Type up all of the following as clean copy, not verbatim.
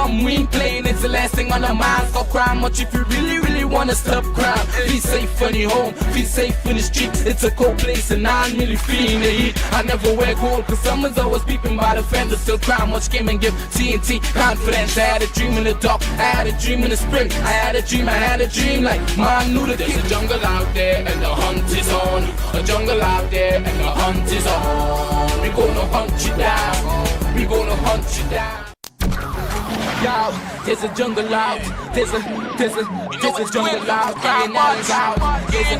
come, we ain't playing. It's the last thing on our minds. Stop crime much if you really wanna stop crime. Be safe when you're home, be safe in the streets. It's a cold place and I'm really feeling the heat. I never wear gold cause someone's always peeping by the fender. Still crime much came and give TNT confidence. I had a dream in the dark, I had a dream in the spring. I had a dream like man knew that there's a jungle out there and the hunt is on. A jungle out there and the hunt is on. We gonna hunt you down, we gonna hunt you down. Yo, there's a jungle out, there's a jungle out, A.N out. There's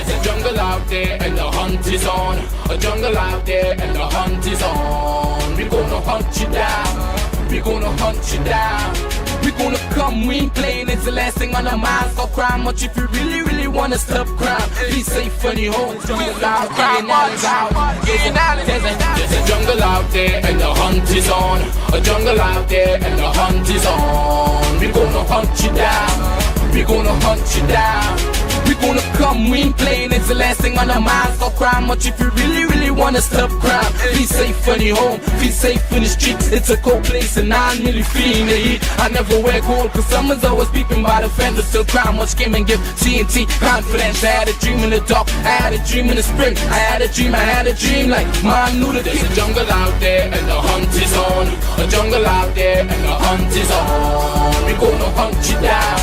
a jungle out there and the hunt is on. A jungle out there and the hunt is on. We gonna hunt you down, we gonna hunt you down. We gonna come, we ain't playing, it's the last thing on our minds. Stop crime much if you really wanna stop crime. Be safe when you're home, jungle out, A.N out. There's a jungle out there and the hunt is on. A jungle out there and the hunt is on. We gonna hunt you down, we gonna hunt you down. We gonna come, we ain't playing, it's the last thing on our minds. Stop crime much if you really wanna stop crime. Be safe when you're home, be safe in the streets. It's a cold place and I'm really feeling the heat. I never wear gold cause someone's always peeping by the fender. Still crime much came and give TNT confidence. I had a dream in the dark, I had a dream in the spring. I had a dream like man knew that there's a jungle out there and the hunt is on. A jungle out there and the hunt is on. We gonna hunt you down,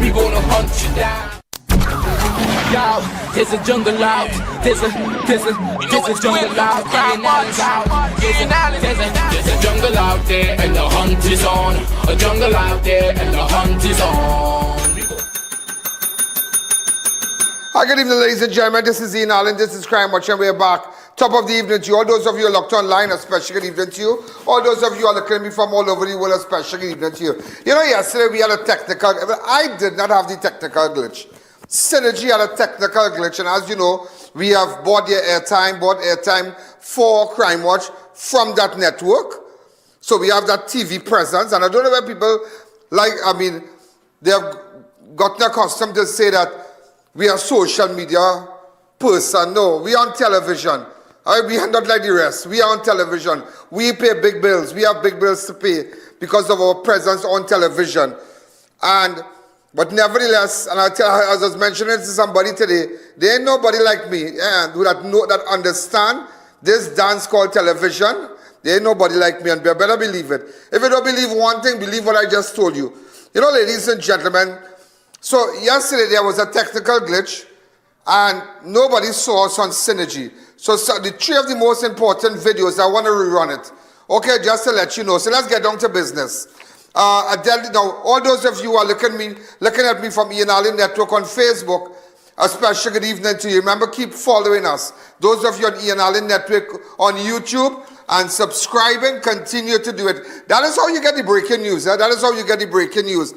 we gonna hunt you down. Yo, there's a jungle out, there's a jungle out, A.N out. There's a jungle out there and the hunt is on. A jungle out there and the hunt is on. Hi, good evening, ladies and gentlemen. This is I.A.N. This is Crime Watch, and we're back. Top of the evening to you. All those of you who are locked online, a special good evening to you. All those of you who are looking at me from all over the world, a special good evening to you. You know, yesterday we had a technical, I did not have the technical glitch. Synergy had a technical glitch, and as you know, we have bought airtime for Crime Watch from that network. So we have that TV presence, and I don't know where people they have gotten accustomed to say that we are social media person. No, we are on television. We are not like the rest. We are on television. We pay big bills. We have big bills to pay because of our presence on television. But nevertheless, and as I was mentioning to somebody today, there ain't nobody like me that understand this dance called television. There ain't nobody like me, and you better believe it. If you don't believe one thing, believe what I just told you. You know, ladies and gentlemen, so yesterday there was a technical glitch, and nobody saw us on Synergy. So the three of the most important videos, I want to rerun it. Okay, just to let you know. So let's get down to business. Now, all those of you who are looking at me from I.A.N. Network on Facebook, a special good evening to you. Remember, keep following us. Those of you on I.A.N. Network on YouTube and subscribing, continue to do it. That is how you get the breaking news. That is how you get the breaking news.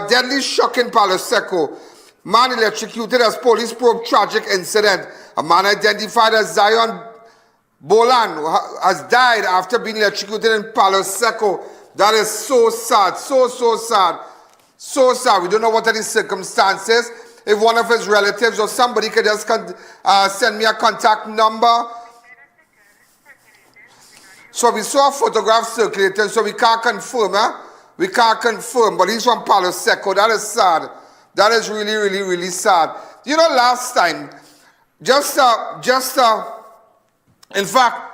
Deadly shock in Palo Seco. Man electrocuted as police probe tragic incident. A man identified as Zion Bolan has died after being electrocuted in Palo Seco. That is so sad, so sad, so sad. We don't know what are the circumstances. If one of his relatives or somebody could just send me a contact number. So we saw a photograph circulating, so we can't confirm, We can't confirm, but he's from Palo Seco. That is sad. That is really sad. You know, last time, in fact,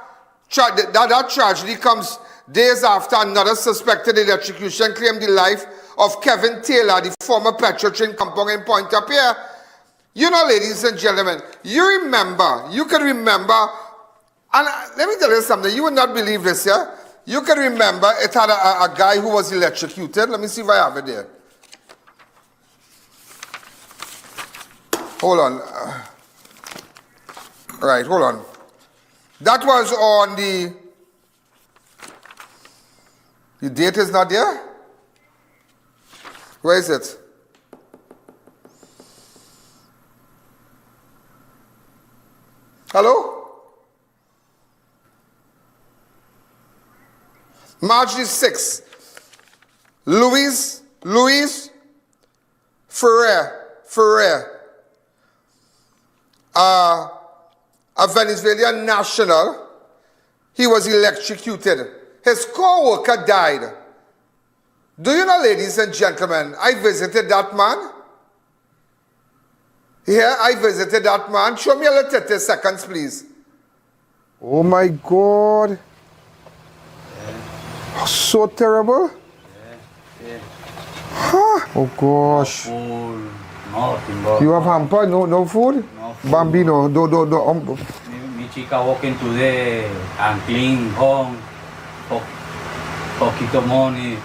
that tragedy comes days after another suspected electrocution claimed the life of Kevin Taylor, the former Petrotrin compound in Pointe-à-Pierre. You know, ladies and gentlemen, you can remember, and let me tell you something, you would not believe this, yeah? You can remember it had a guy who was electrocuted. Let me see if I have it there. Hold on. Right, hold on. That was on the date is not there? Where is it? Hello? March the 6th. Louis Ferrer. A Venezuelan national. He was electrocuted. His co-worker died. Do you know, ladies and gentlemen, I visited that man. Here, I visited that man. Show me a little 30 seconds, please. Oh my God. Yeah. So terrible. Yeah. Huh? Oh gosh. You have hamper? No food? No food. Bambino, Mi chica walking today and clean home. Poquito money.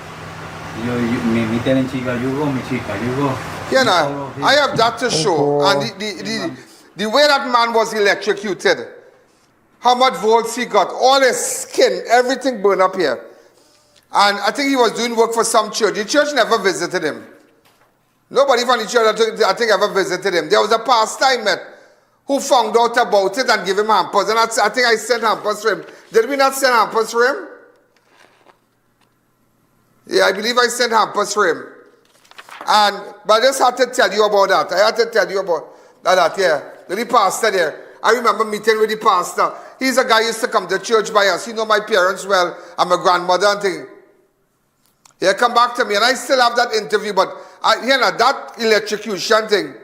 Mi telling chica, you go, mi chica, you go. Yeah, nah, I have that to show. God. And the way that man was electrocuted, how much volts he got, all his skin, everything burned up here. And I think he was doing work for some church. The church never visited him. Nobody from the church, I think, ever visited him. There was a pastor I met who found out about it and gave him hampers. And I think I sent hampers for him. Did we not send hampers for him? Yeah, I believe I sent hampers for him. But I just had to tell you about that. I had to tell you about that, yeah. The pastor there. I remember meeting with the pastor. He's a guy who used to come to church by us. He know my parents well and my grandmother and thing. He come back to me and I still have that interview, but that electrocution thing,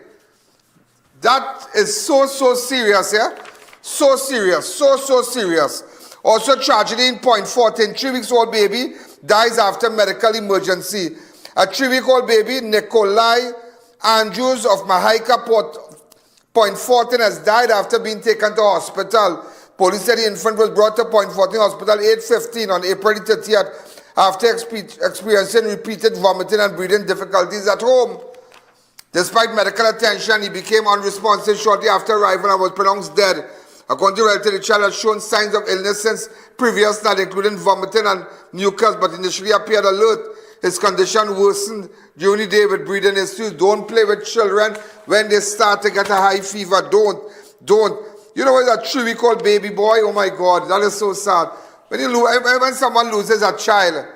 that is so serious, yeah? So serious, so serious. Also tragedy in Point 14, 3-week-old baby dies after medical emergency. A 3-week-old baby, Nikolai Andrews of Mahaika, Point 14, has died after being taken to hospital. Police said the infant was brought to Point 14 Hospital 8:15 on April 30th after experiencing repeated vomiting and breathing difficulties at home. Despite medical attention, he became unresponsive shortly after arrival and was pronounced dead. According to relatives, the child had shown signs of illness since previous night, including vomiting and mucus, but initially appeared alert. His condition worsened during the day with breathing issues. Don't play with children when they start to get a high fever. Don't. You know, that 3-week-old baby boy, oh my God, that is so sad. When someone loses a child.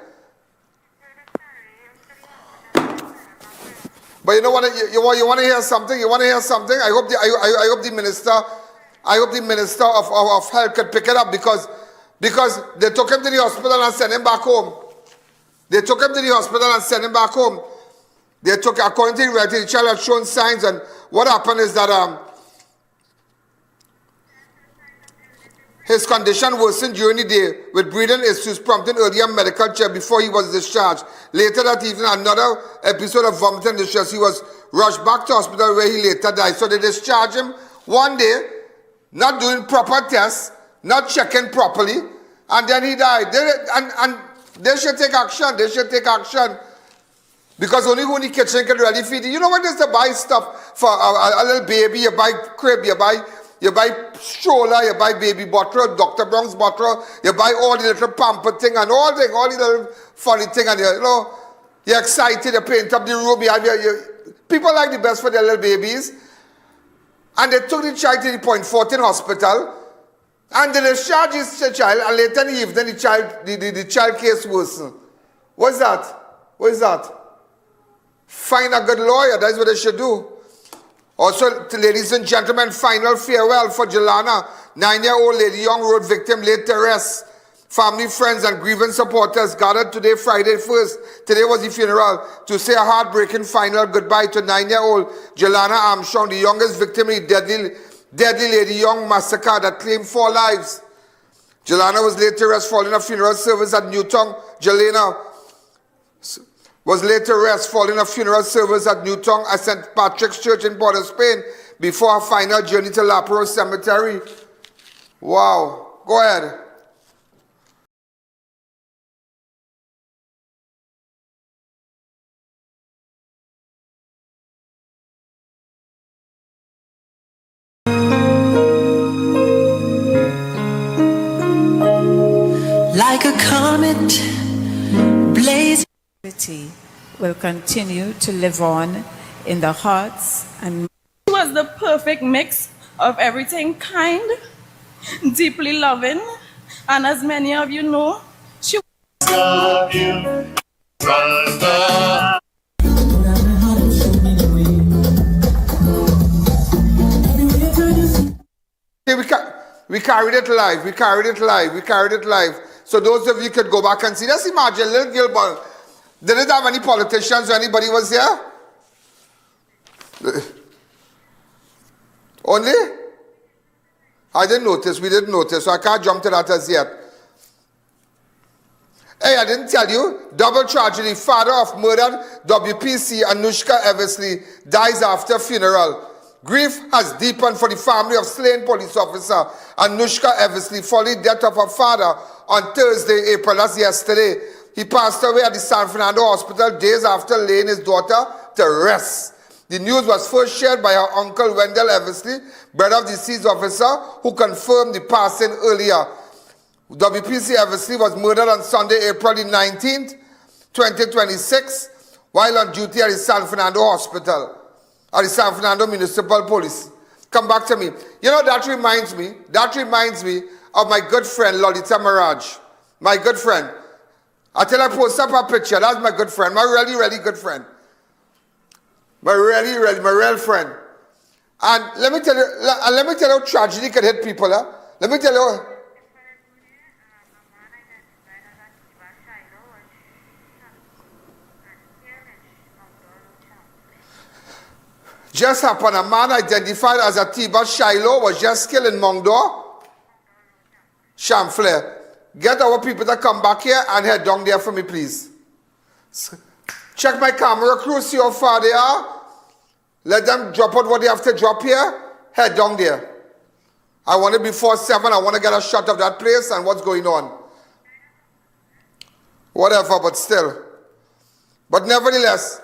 But you know what? You want to hear something? You want to hear something? I hope the minister of health could pick it up because they took him to the hospital and sent him back home. They took him to the hospital and sent him back home. According to the relative, the child had shown signs, and what happened is that his condition worsened during the day with breathing issues, prompting earlier medical check before he was discharged. Later that evening, another episode of vomiting and distress. He was rushed back to hospital where he later died. So they discharged him one day, not doing proper tests, not checking properly, and then he died. They should take action. They should take action. Because only who in the kitchen can really feed you. You know what it is to buy stuff for a little baby? You buy crib, you buy stroller, you buy baby bottle, Dr. Brown's bottle, you buy all the little pamper thing and all the little funny thing, and you're excited, you paint up the room, people like the best for their little babies. And they took the child to the Point 14 hospital, and they discharged the child, and later in the evening, the child case worsened. What's that? Find a good lawyer, that's what they should do. Also, ladies and gentlemen, final farewell for Jelana, 9-year-old lady, young road victim, laid to rest. Family, friends, and grieving supporters gathered today, Friday 1st. Today was the funeral to say a heartbreaking final goodbye to 9-year-old Jelana Armstrong, the youngest victim in the deadly Lady Young massacre that claimed 4 lives. Jelana was laid to rest following a funeral service at Newtown. Jelena was laid to rest following a funeral service at Newtown at St. Patrick's Church in Port of Spain before her final journey to Lapro Cemetery. Wow. Go ahead. Like a comet blazing will continue to live on in the hearts and She was the perfect mix of everything kind, deeply loving, and as many of you know, she Love you, brother. We carried it live. So those of you could go back and see. Let's imagine little girl Did it have any politicians or anybody was here? Only? I didn't notice. We didn't notice. So I can't jump to that as yet. Hey, I didn't tell you. Double tragedy. Father of murdered WPC Anushka Eversley dies after funeral. Grief has deepened for the family of slain police officer Anushka Eversley following death of her father on Thursday, April. That's yesterday. He passed away at the San Fernando Hospital days after laying his daughter to rest. The news was first shared by her uncle Wendell Eversley, brother of the deceased officer, who confirmed the passing earlier. WPC Eversley was murdered on Sunday, April the 19th, 2026, while on duty at the San Fernando Hospital, at the San Fernando Municipal Police. Come back to me. You know, that reminds me of my good friend, Lolita Mirage. My good friend. Until I post up a picture, that's my good friend, my really, really good friend. My real friend. And let me tell you how tragedy can hit people. Let me tell you. Just happened, a man identified as Atiba Shiloh was just killed in Mongdor, Chamflair. Get our people to come back here and head down there for me, please. Check my camera crew, see how far they are. Let them drop out what they have to drop here. Head down there. I want it before 7. I want to get a shot of that place and what's going on. Whatever, but still. But nevertheless,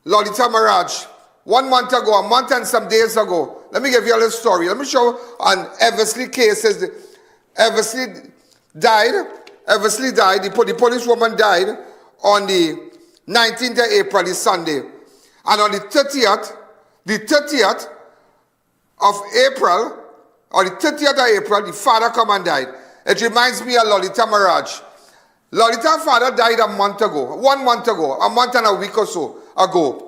Lolita Mirage, 1 month ago, a month and some days ago, let me give you a little story. Let me show on Eversley cases. Eversley died. The police woman died on the 19th of April, this Sunday. And on the 30th of April, the father come and died. It reminds me of Lolita Mirage. Lolita's father died a month ago, 1 month ago, a month and a week or so ago.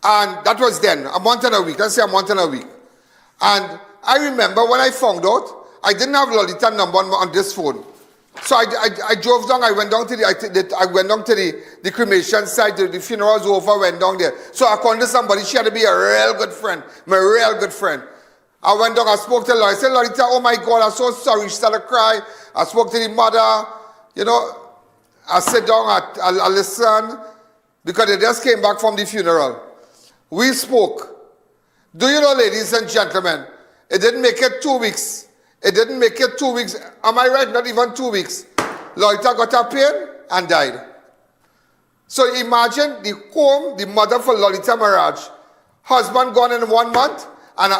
And that was then, a month and a week, let's say a month and a week. And I remember when I found out, I didn't have Lolita's number on this phone. So I drove down, I went down to the cremation site, the funeral was over, went down there. So I called somebody, she had to be a real good friend, my real good friend. I went down, I spoke to Lolita, I said, Lolita, oh my God, I'm so sorry. She started to cry. I spoke to the mother, you know, I sit down, I listen, because they just came back from the funeral. We spoke. Do you know, ladies and gentlemen, it didn't make it 2 weeks. It didn't make it 2 weeks. Am I right? Not even 2 weeks. Lolita got a pain and died. So imagine the home, the mother for Lolita Mirage. Husband gone in 1 month and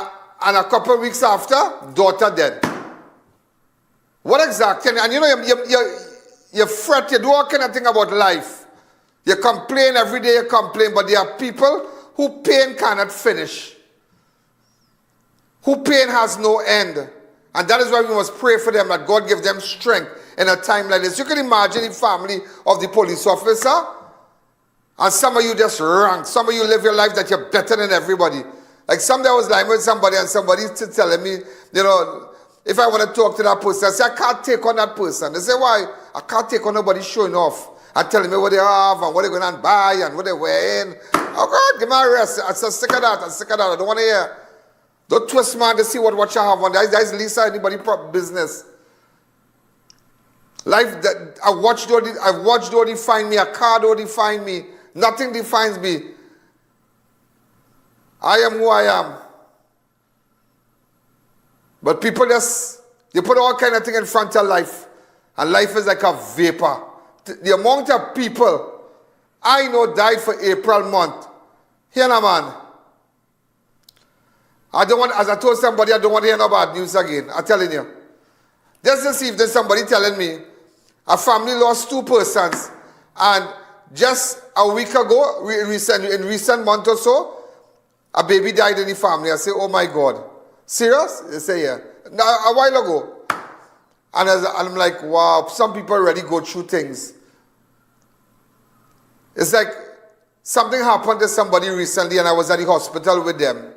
a couple of weeks after, daughter dead. What exactly? And you know, you fret, you do all kind of thing about life. You complain every day, you complain, but there are people who pain cannot finish. Who pain has no end. And that is why we must pray for them, that God give them strength in a time like this. You can imagine the family of the police officer. And some of you just rank. Some of you live your life that you're better than everybody. Like someday I was lying with somebody and somebody telling me, you know, if I want to talk to that person, I say, I can't take on that person. They say, why? I can't take on nobody showing off and telling me what they have and what they're going to buy and what they're wearing. Oh God, give me a rest. I said, sick of that. I don't want to hear. Don't twist man to see what you have on. That's Lisa, anybody business. Life that I've watched don't define me, a car don't define me. Nothing defines me. I am who I am. But people they put all kind of things in front of life. And life is like a vapor. The amount of people I know died for April month. Here now, man. As I told somebody, I don't want to hear no bad news again. I'm telling you. Just this evening, somebody telling me a family lost 2 persons. And just a week ago, in recent month or so, a baby died in the family. I say, oh my God. Serious? They say, yeah. Now, a while ago. And I'm like, wow, some people already go through things. It's like something happened to somebody recently and I was at the hospital with them.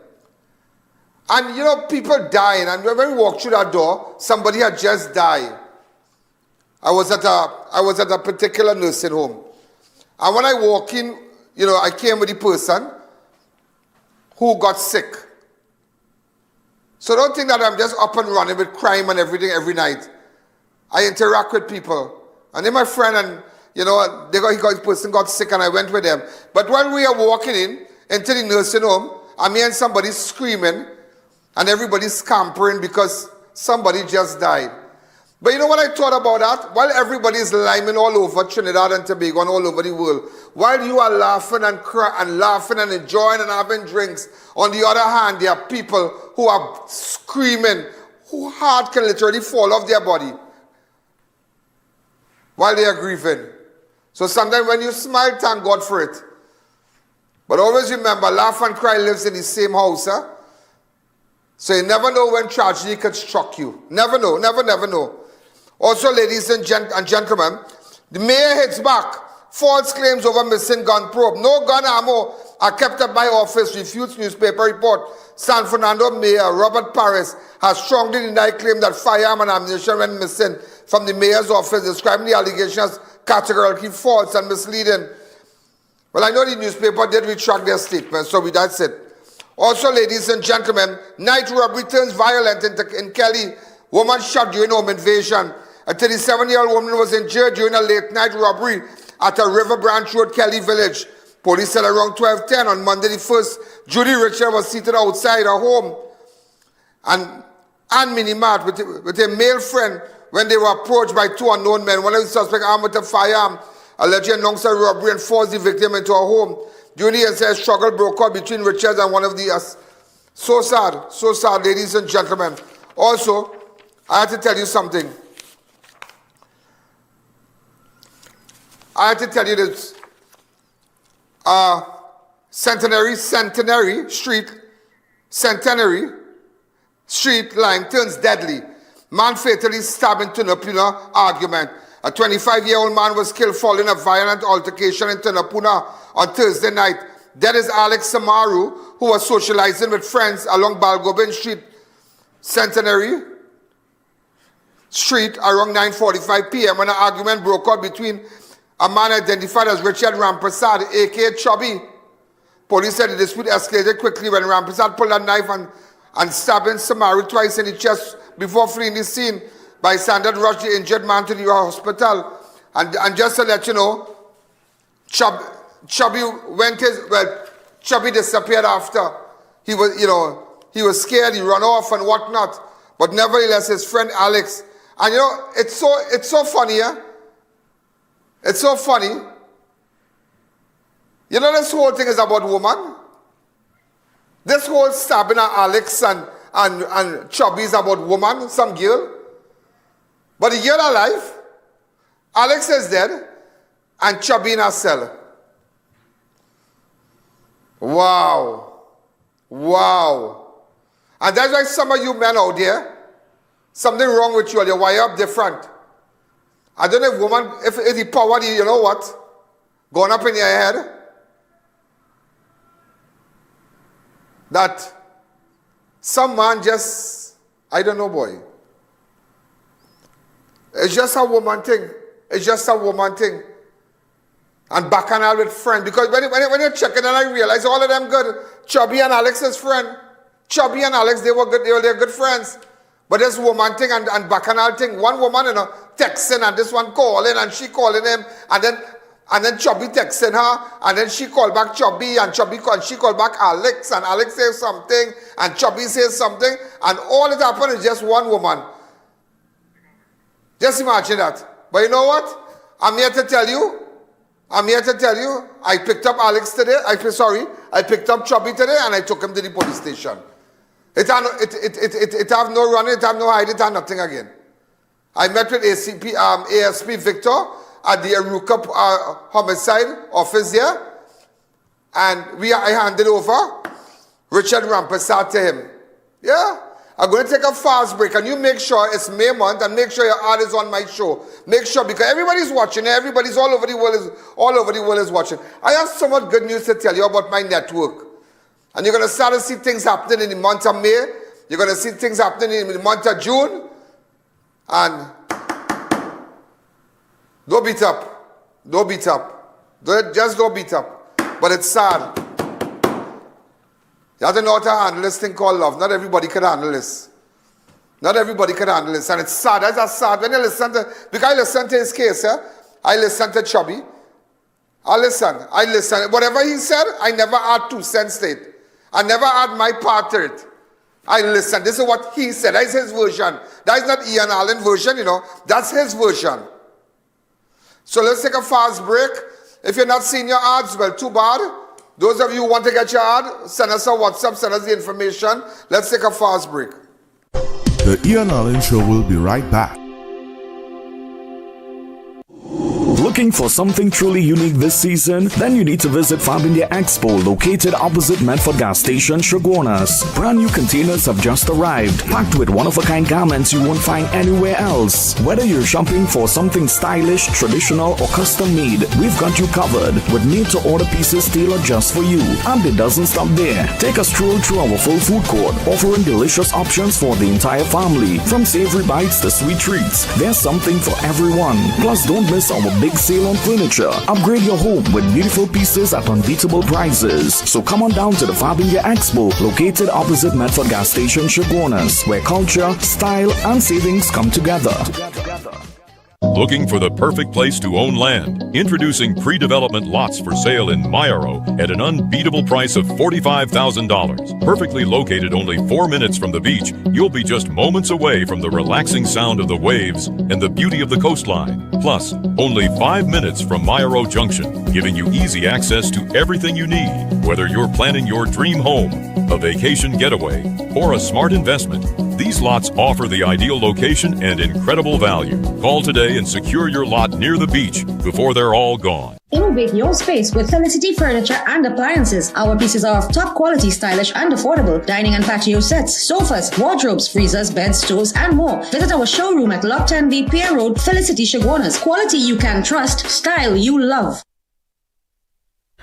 And you know, people dying, and when we walked through that door, somebody had just died. I was at a particular nursing home. And when I walk in, you know, I came with the person who got sick. So don't think that I'm just up and running with crime and everything every night. I interact with people. And then my friend and, you know, the person got sick and I went with them. But when we are walking into the nursing home, I mean somebody screaming and everybody's scampering because somebody just died. But you know what I thought about that? While everybody is liming all over Trinidad and Tobago and all over the world, while you are laughing and crying and laughing and enjoying and having drinks, on the other hand, there are people who are screaming, whose heart can literally fall off their body while they are grieving. So sometimes when you smile, thank God for it. But always remember, laugh and cry lives in the same house. Huh? So you never know when tragedy could struck you. Never know, never know. Also, ladies and gentlemen, the mayor hits back. False claims over missing gun probe. No gun ammo are kept at my office, refutes newspaper report. San Fernando Mayor Robert Paris has strongly denied claim that firearm and ammunition went missing from the mayor's office, describing the allegations as categorically false and misleading. Well, I know the newspaper did retract their statement, so that's it. Also, ladies and gentlemen, night robbery turns violent in Kelly. Woman shot during home invasion. A 37-year-old woman was injured during a late-night robbery at a River Branch Road, Kelly Village. Police said around 12:10 on Monday the 1st, Judy Richard was seated outside her home and minimart with a male friend when they were approached by two unknown men. One of the suspects armed with a firearm allegedly announced a robbery and forced the victim into her home. During the incident, struggle broke out between Richards and one of the so sad, ladies and gentlemen. Also, I have to tell you something. I have to tell you this. Centenary Street line turns deadly. Man fatally stabbed in Tunapuna argument. A 25-year-old man was killed following a violent altercation in Tunapuna on Thursday night. That is Alex Samaroo, who was socializing with friends along Balgobin Street, Centenary Street around 9:45 p.m. when an argument broke out between a man identified as Richard Rampersad, a.k.a. Chubby. Police said the dispute escalated quickly when Rampersad pulled a knife and stabbed Samaroo twice in the chest before fleeing the scene. Bystanders rushed the injured man to the hospital. And just to let you know, Chubby disappeared after. He was scared, he ran off and whatnot. But nevertheless, his friend Alex, and you know, it's so funny, yeah? It's so funny. You know, this whole thing is about woman. This whole stabbing of Alex and Chubby is about woman, some girl. But a year alive, Alex is dead, and Chubby in a cell. Wow. And that's why some of you men out there, something wrong with you, or you wire up different. I don't know if woman, if the power, you know what, going up in your head, that some man just, I don't know, boy. It's just a woman thing. And bacchanal with friend. Because when you're checking and I realize all of them good. Chubby and Alex's friend. Chubby and Alex, they were good friends. But this woman thing and bacchanal thing, one woman, you know, texting and this one calling and she calling him and then Chubby texting her and then she called back Chubby and she called back Alex and Alex says something and Chubby says something and all that happened is just one woman. Just imagine that. But you know what? I'm here to tell you, I picked up Alex today, I picked up Chubby today and I took him to the police station. It have no running, it have no hiding, it have nothing again. I met with ASP Victor at the Aruka homicide office here, and I handed over Richard Rampersad to him. Yeah, I'm going to take a fast break, and you make sure it's May month, and make sure your ad is on my show. Make sure, because everybody's watching, everybody's all over the world is watching. I have so much good news to tell you about my network. And you're going to start to see things happening in the month of May. You're going to see things happening in the month of June. And don't beat up. Just don't beat up. But it's sad. You have to know how to handle this thing called love. Not everybody can handle this. Not everybody can handle this. And it's sad. That's just sad. When you listen to, because I listen to his case, I listen to Chubby. I listen. Whatever he said, I never add 2 cents to it. I never add my part to it. I listen. This is what he said. That's his version. That is not I.A.N. version, That's his version. So let's take a fast break. If you're not seeing your ads, well, too bad. Those of you who want to get your ad, send us a WhatsApp, send us the information. Let's take a fast break. The I.A.N. Show will be right back. Looking for something truly unique this season? Then you need to visit Fab India Expo, located opposite Medford Gas Station, Chaguanas. Brand new containers have just arrived, packed with one-of-a-kind garments you won't find anywhere else. Whether you're shopping for something stylish, traditional, or custom-made, we've got you covered with made-to-order pieces tailored just for you. And it doesn't stop there. Take a stroll through our full food court, offering delicious options for the entire family. From savory bites to sweet treats, there's something for everyone. Plus, don't miss our big sale on furniture. Upgrade your home with beautiful pieces at unbeatable prices. So come on down to the Fab India Expo, located opposite Medford Gas Station, Chaguanas, where culture, style, and savings come together. Looking for the perfect place to own land? Introducing pre-development lots for sale in Mayaro at an unbeatable price of $45,000. Perfectly located only 4 minutes from the beach, you'll be just moments away from the relaxing sound of the waves and the beauty of the coastline. Plus, only 5 minutes from Mayaro Junction, giving you easy access to everything you need. Whether you're planning your dream home, a vacation getaway, or a smart investment, these lots offer the ideal location and incredible value. Call today and secure your lot near the beach before they're all gone. Innovate your space with Felicity Furniture and Appliances. Our pieces are of top quality, stylish and affordable. Dining and patio sets, sofas, wardrobes, freezers, beds, stoves and more. Visit our showroom at Lot 10B Pier Road, Felicity, Chaguanas. Quality you can trust, style you love.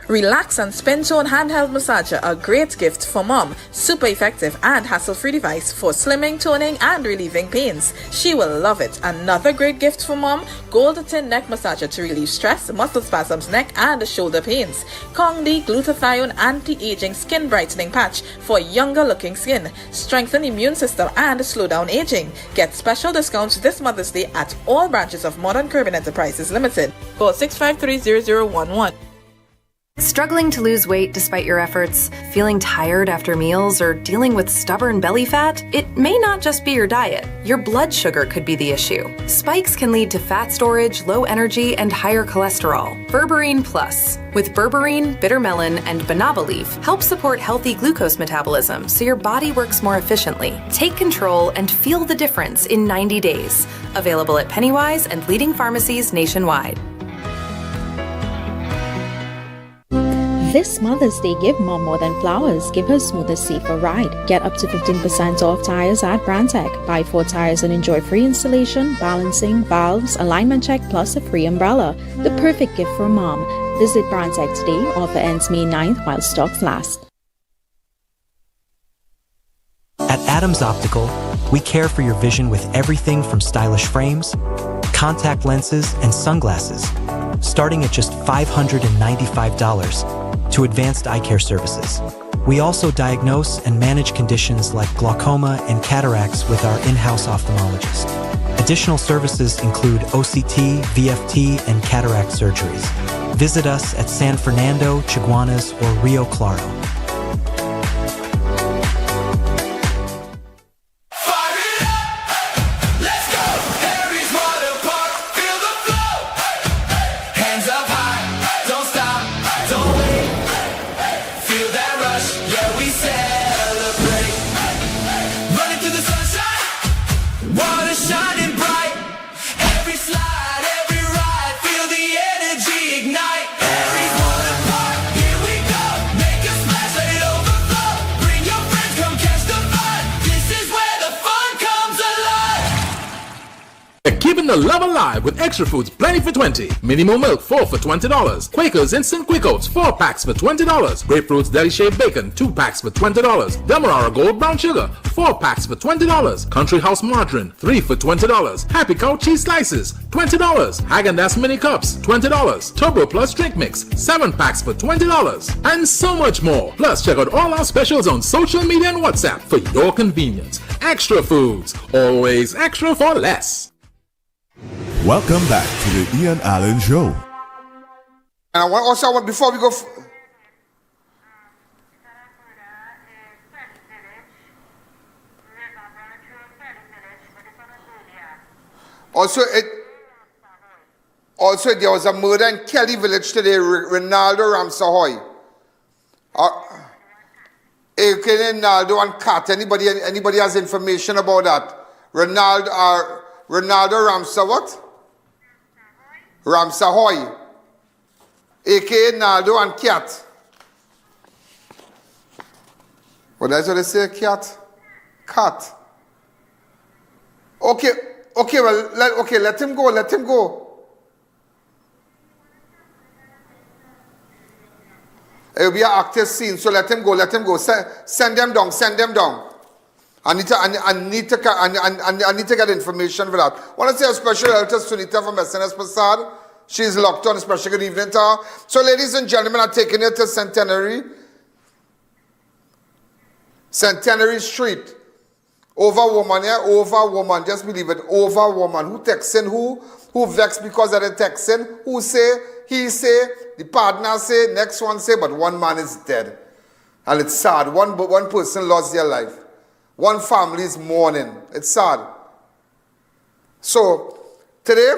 Relax and Spin Tone handheld massager, a great gift for mom. Super effective and hassle-free device for slimming, toning, and relieving pains. She will love it. Another great gift for mom, Gold Tin neck massager to relieve stress, muscle spasms, neck, and shoulder pains. Kongdi glutathione anti-aging skin brightening patch for younger-looking skin. Strengthen immune system and slow down aging. Get special discounts this Mother's Day at all branches of Modern Caribbean Enterprises Limited. Call 653-0011. Struggling to lose weight despite your efforts, feeling tired after meals, or dealing with stubborn belly fat? It may not just be your diet. Your blood sugar could be the issue. Spikes can lead to fat storage, low energy, and higher cholesterol. Berberine Plus, with berberine, bitter melon, and banana leaf, helps support healthy glucose metabolism so your body works more efficiently. Take control and feel the difference in 90 days. Available at Pennywise and leading pharmacies nationwide. This Mother's Day, give Mom more than flowers. Give her smoother, safer ride. Get up to 15% off tires at Brandtech. Buy 4 tires and enjoy free installation, balancing, valves, alignment check, plus a free umbrella. The perfect gift for Mom. Visit Brandtech today. Offer ends May 9th while stocks last. At Adams Optical, we care for your vision with everything from stylish frames, contact lenses, and sunglasses, starting at just $595 to advanced eye care services. We also diagnose and manage conditions like glaucoma and cataracts with our in-house ophthalmologist. Additional services include OCT, VFT, and cataract surgeries. Visit us at San Fernando, Chaguanas, or Rio Claro. Ignite, every water park, here we go, make a splash. the love alive with extra foods plenty for 20. Minimum milk 4 for $20. Quaker's Instant Quick Oats 4 packs for $20. Grapefruits Deli Shaved Bacon 2 packs for $20. Demerara Gold Brown Sugar 4 packs for $20. Country House Margarine 3 for $20. Happy Cow Cheese Slices $20. Häagen-Dazs Mini Cups $20. Turbo Plus Drink Mix 7 packs for $20. And so much more. Plus check out all our specials on social media and WhatsApp for your convenience. Extra foods, always extra for less. Welcome back to the Ian Allen Show. And I want before we go. Also, there was a murder in Kelly Village today. Ronaldo Rampersad. Ronaldo and Kat. Anybody has information about that? Ronaldo Rampersad what? Rampersad, a.k.a. Naldo and Cat. What that's what they say, Cat? Cat. Okay, well, let him go. It will be an active scene, so let him go. Send them down. I need to get information for that. I want to say a special hello to Sunita from SNS Prasad. She's locked on. A special good evening to her. So, ladies and gentlemen, I'm taking it to Centenary Street. Over woman, just believe it. Over woman. Who texting who? Who vexed because of the texting? Who say? He say. The partner say. Next one say. But one man is dead. And it's sad. One person lost their life. One family is mourning. It's sad. So, today,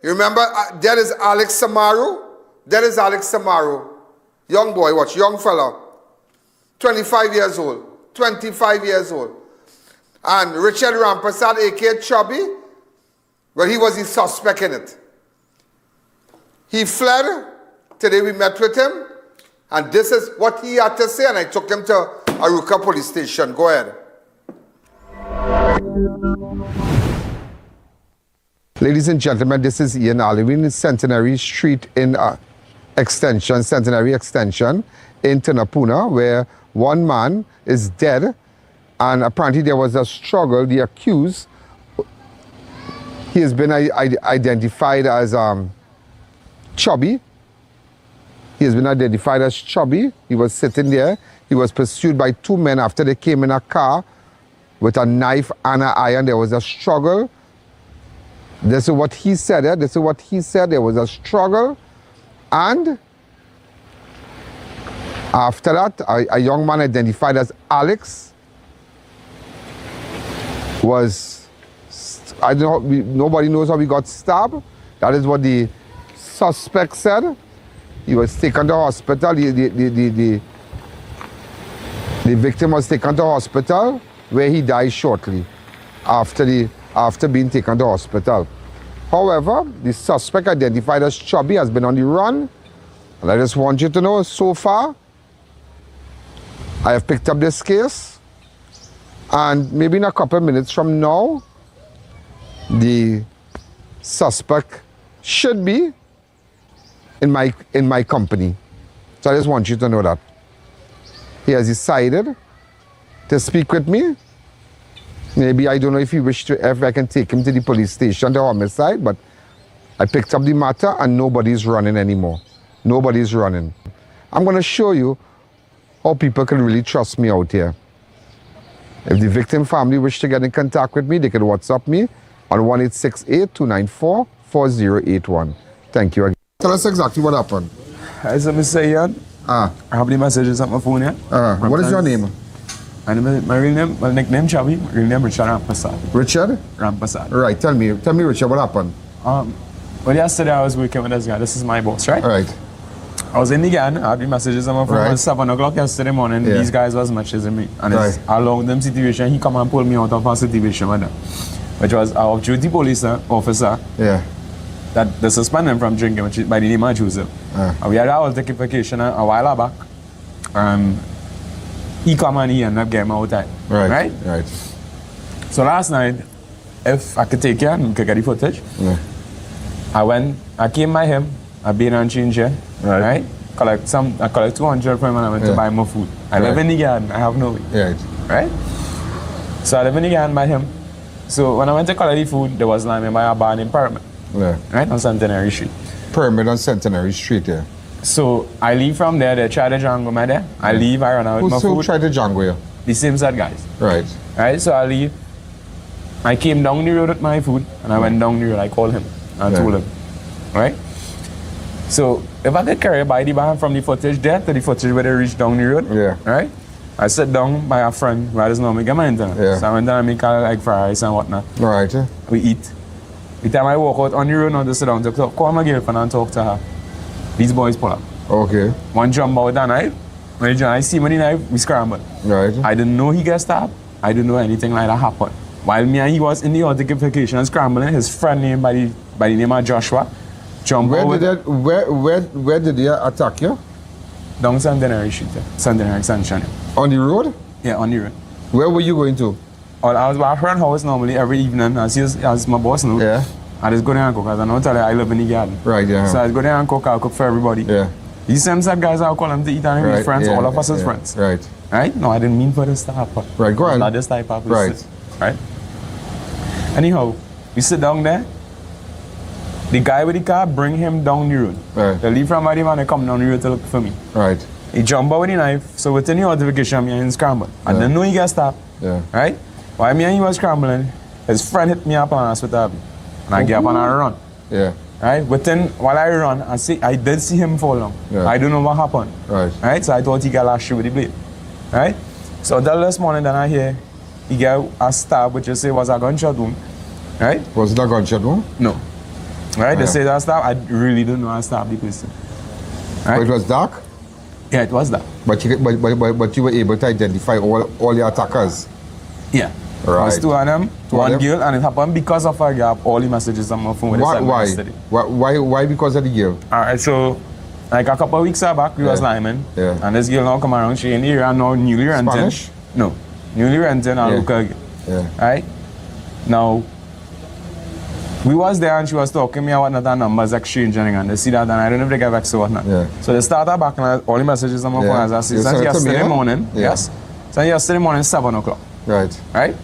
you remember, there is Alex Samaroo. Young boy, young fella. 25 years old. And Richard Rampersad, a.k.a. Chubby, well, he was the suspect in it. He fled. Today we met with him. And this is what he had to say. And I took him to Aruka police station. Go ahead. Ladies and gentlemen, this is Ian Allen in Centenary Street in Centenary Extension in Tunapuna, where one man is dead, and apparently there was a struggle. The accused, he has been identified as Chubby. He has been identified as Chubby. He was sitting there. He was pursued by two men after they came in a car with a knife and an iron. There was a struggle. This is what he said. There was a struggle. And after that, a young man identified as Alex was, I don't know, nobody knows how he got stabbed. That is what the suspect said. He was taken to hospital. The victim was taken to hospital, where he died shortly after being taken to hospital. However, the suspect identified as Chubby has been on the run. And I just want you to know, so far, I have picked up this case. And maybe in a couple of minutes from now, the suspect should be in my company. So I just want you to know that. He has decided to speak with me. Maybe, I don't know if I can take him to the police station, the homicide, but I picked up the matter and nobody's running anymore. Nobody's running. I'm going to show you how people can really trust me out here. If the victim family wish to get in contact with me, they can WhatsApp me on 1-868-294-4081. Thank you again. Tell us exactly what happened. As I say, Ian, I have the messages on my phone here. What is your name? My real name, my nickname Chubby, my real name Richard Rampersad. Richard? Rampersad. Right, tell me Richard, what happened? Well, yesterday I was working with this guy. This is my boss, right? Right. I was in the gang, I had the messages on my phone at 7 o'clock yesterday morning. Yeah. These guys was messaging me. And it's a long them situation. He come and pull me out of a situation with them, which was an off-duty police officer. Yeah. That they suspended him from drinking, which is by the name of Joseph. We had our altercation a while back. He come and he ended up getting out. Right. So last night, if I could take you and could get the footage. Yeah. I came by him, I been on change here, right? I collect 200 from him and I went to buy more food. I live in the garden, I have no way. Right? So I live in the garden by him. So when I went to collect the food, there was like by a bar named Pyramid. Yeah. Right? On Centenary Street. Pyramid on Centenary Street, yeah. So I leave from there, they try to jangle me there. I leave, I run out with my food. Who tried to jangle you? The same set guys. Right. Right, so I leave. I came down the road with my food and I went down the road, I called him and told him. Right? So if I could carry by the bar from the footage there to the footage where they reach down the road, right? I sit down by a friend who doesn't know me, get my internet. So I went down and make like fried rice and whatnot. Right. We eat. The time I walk out on the road now to sit down to call my girlfriend and talk to her. These boys pull up. Okay. One jump out that knife. When I see him with the knife, we scramble. Right. I didn't know he got stabbed. I didn't know anything like that happened. While me and he was in the altercation and scrambling, his friend named by the name of Joshua jump out. Where did they attack you? Down Centenary Street, Centenary Extension. On the road? Yeah, on the road. Where were you going to? Well, I was by a friend's house normally every evening, as my boss knows. Yeah. I just go there and cook. As I know, tell you, I live in the garden. Right, yeah. So I go there and cook. I'll cook for everybody. Yeah. These same set guys, I'll call them to eat and meet friends. All of us as friends. Right. Right? No, I didn't mean for this to happen. Right, go on. Not this type of person. Right. Anyhow, we sit down there. The guy with the car bring him down the road. Right. They leave from Arima and they come down the road to look for me. Right. He jump out with the knife, so within the altercation, me and him scramble. I didn't know he got stopped. Yeah. Right? While me and he was scrambling, his friend hit me up on us with a and I get up and I run. Yeah. Right? While I run, I did see him fall down. Yeah. I don't know what happened. Right. Right? So I thought he got last shot with the blade. Right? So until this morning, then I hear he got a stab, which you say was a gunshot wound. Right? Was it a gunshot wound? No. Right? They say that stab. I really don't know how to stab the person. Right? But it was dark? Yeah, it was dark. But you were able to identify all the attackers? Yeah. Right. It was two of them, one girl, and it happened because of her gap, all the messages on my phone with yesterday. Why because of the girl? Alright, so like a couple of weeks back, we was linemen, and this girl now come around, she in the area now newly rented. Spanish? No, newly rented and local girl. Yeah. Right? Now, we was there and she was talking to me about whatnot and numbers exchanging and they see that and I don't know if they get vexed or whatnot. Yeah. So they started back and all the messages on my phone as I see. Since yesterday morning, yes. Since yesterday morning, 7 o'clock. Right. Right?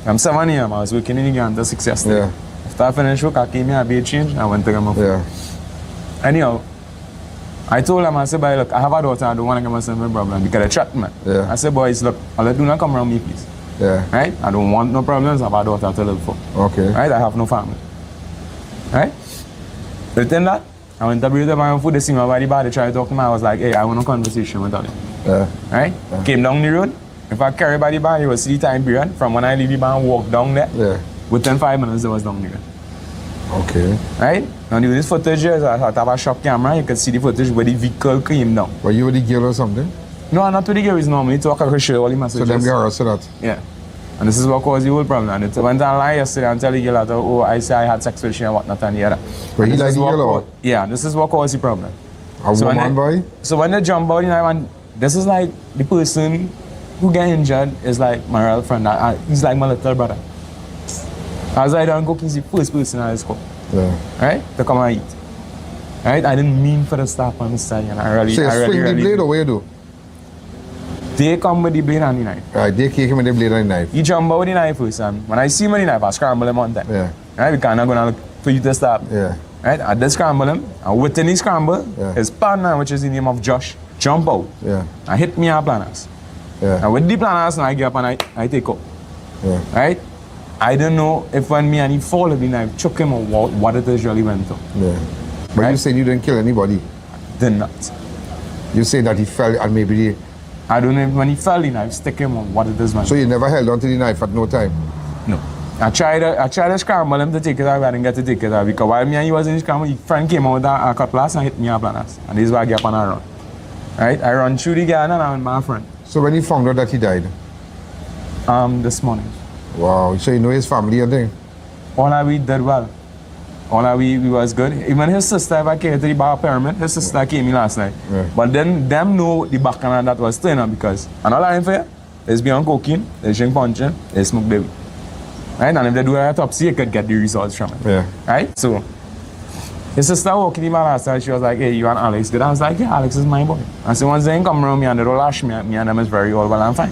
From 7 a.m. I was working in the garden until 6 yesterday. Yeah. After I finished work, I came here, I made a change, and I went to get my food. Yeah. Anyhow, I told him, I said, boy, look, I have a daughter, I don't want to get myself in a problem because they threatened me. Yeah. I said, boys, look, I'll do not come around me, please. Yeah. Right? I don't want no problems, I have a daughter to live for. Okay. Right? I have no family. Right? Within that, I went to bring them my own food, they see me by the bar, they tried to talk to me, I was like, hey, I want a conversation with them. Yeah. Right? Yeah. Came down the road. If I carry by the bar, you will see the time period from when I leave the bar and walk down there. Yeah. Within 5 minutes, there was down there. Okay. Right? Now, this footage here, I have a shop camera, you can see the footage where the vehicle came down. Were you with the girl or something? No, not with the girl, it's normally talk, I could show all the messages. So them get arrested that? Yeah. And this is what caused the whole problem. And it went on lie yesterday and tell the girl that, oh, I say I had sex with she and whatnot and the other. But he like the girl or? Yeah, this is what caused the problem. A woman boy? So when they jump out, you know, and this is like the person who get injured is like my real friend. He's like my little brother. As I don't cook, he's the first person I just cook. Yeah. Right? To come and eat. Right? I didn't mean for the staff on the side. And I really, so you swing the blade or what you do? They come with the blade and the knife. Right, they kick him with the blade and the knife. He jump out with the knife first, and when I see him with the knife, I scramble him on time. Yeah. Right? We cannot go look for you to stop. Yeah. Right? I did scramble him, and within the scramble, his partner, which is the name of Josh, jump out. Yeah. And hit me a planners. Yeah. And with the planners, I get up and I take up. Yeah. Right? I don't know if when me and he fall with the knife, choke him or what it is really went to. Yeah. But you saying you didn't kill anybody? Did not. You say that he fell and maybe I don't know if when he fell the knife, stick him on what it is, man. So you never held onto the knife at no time? No. I tried to scramble him to take it out, I didn't get to take it out because while me and he was in the scramble, his friend came out with a cutlass and hit me up on us. And this is why I get up and I run. Right? I run through the garden and I went with my friend. So when you found out that he died? This morning. Wow. So you know his family and thing? All that we did well. All that we was good. Even his sister, if I came to the bar pyramid, his sister came in last night. Yeah. But then them know the bacchanal that was turning up because, and all I'm for you, is beyond cocaine, is drink punching, is smoke baby. Right? And if they do an autopsy, you could get the results from it. Yeah. Right? So, his sister walked in my last time, she was like, hey, you and Alex good? I was like, yeah, Alex is my boy. And so once they come around me and they don't lash me and them is very all well and fine.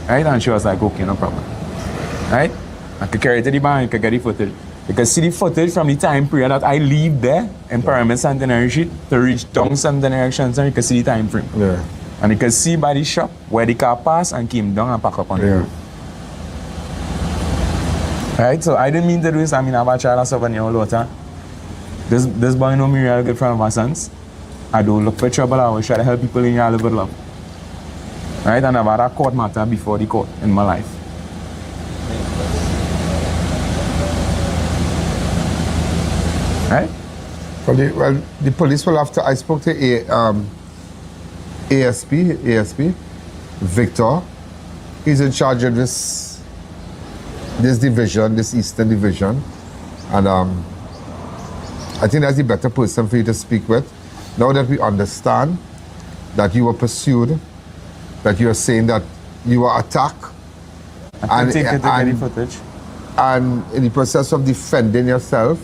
Right? And she was like, okay, no problem. Right? I could carry it to the bank, you could get the footage. You can see the footage from the time period that I leave there in Pyramid Centenary Street to reach down Centenary Street, and you can see the time frame. Yeah. And you can see by the shop where the car passed and came down and packed up on the road. Right? So I didn't mean to do this. I mean, I have a child of 7 years old. This boy know me real good from my sons. I don't look for trouble. I always try to help people in your live with love. Right? And I've had a court matter before the court in my life. Right? Well, the police will have to. I spoke to ASP Victor. He's in charge of this division, this Eastern Division, and I think that's the better person for you to speak with. Now that we understand that you were pursued, that you are saying that you were attacked, and the footage, and in the process of defending yourself,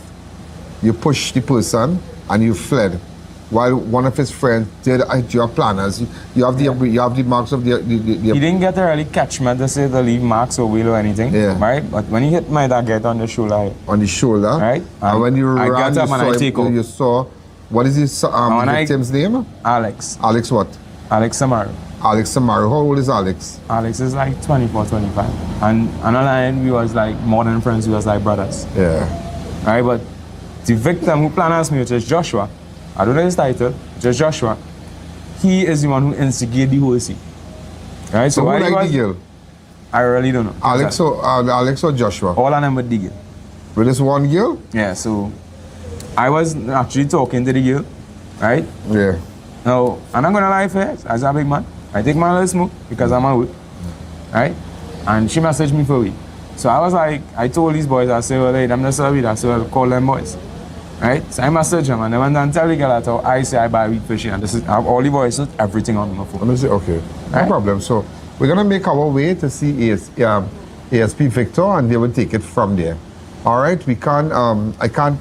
you pushed the person and you fled, while one of his friends did your planners. You have the marks of the. He didn't get to really catch me to say to leave marks or wheel or anything. Yeah. Right? But when he hit my dad, get on the shoulder. On the shoulder. Right. And when you ran, got up and I take off. You saw, what is his victim's name? Alex. Alex what? Alex Samaroo. Alex Samaroo. How old is Alex? Alex is like 24, 25. And online we was like more than friends, we was like brothers. Yeah. Right, but the victim who planned me, which is Joshua, I don't know his title, just Joshua, he is the one who instigated the whole scene. Right, so who like the girl? I really don't know. Alex or Joshua? All of them with the girl. With this one girl? Yeah, so I was actually talking to the girl, right? Yeah. Now, I'm not gonna lie for you, as a big man, I take my little smoke because I'm at work, right? And she messaged me for a week. So I was like, I told these boys, I said, well, hey, I'm not serving, I said, well, call them boys. Right? So I messaged them and they went and tell the girl that I say I buy weed fishing and this is, I have all the voices, everything on my phone. Let me see, okay. No Right? problem. So we're gonna make our way to see ASP Victor and they will take it from there. All right, we can't, I can't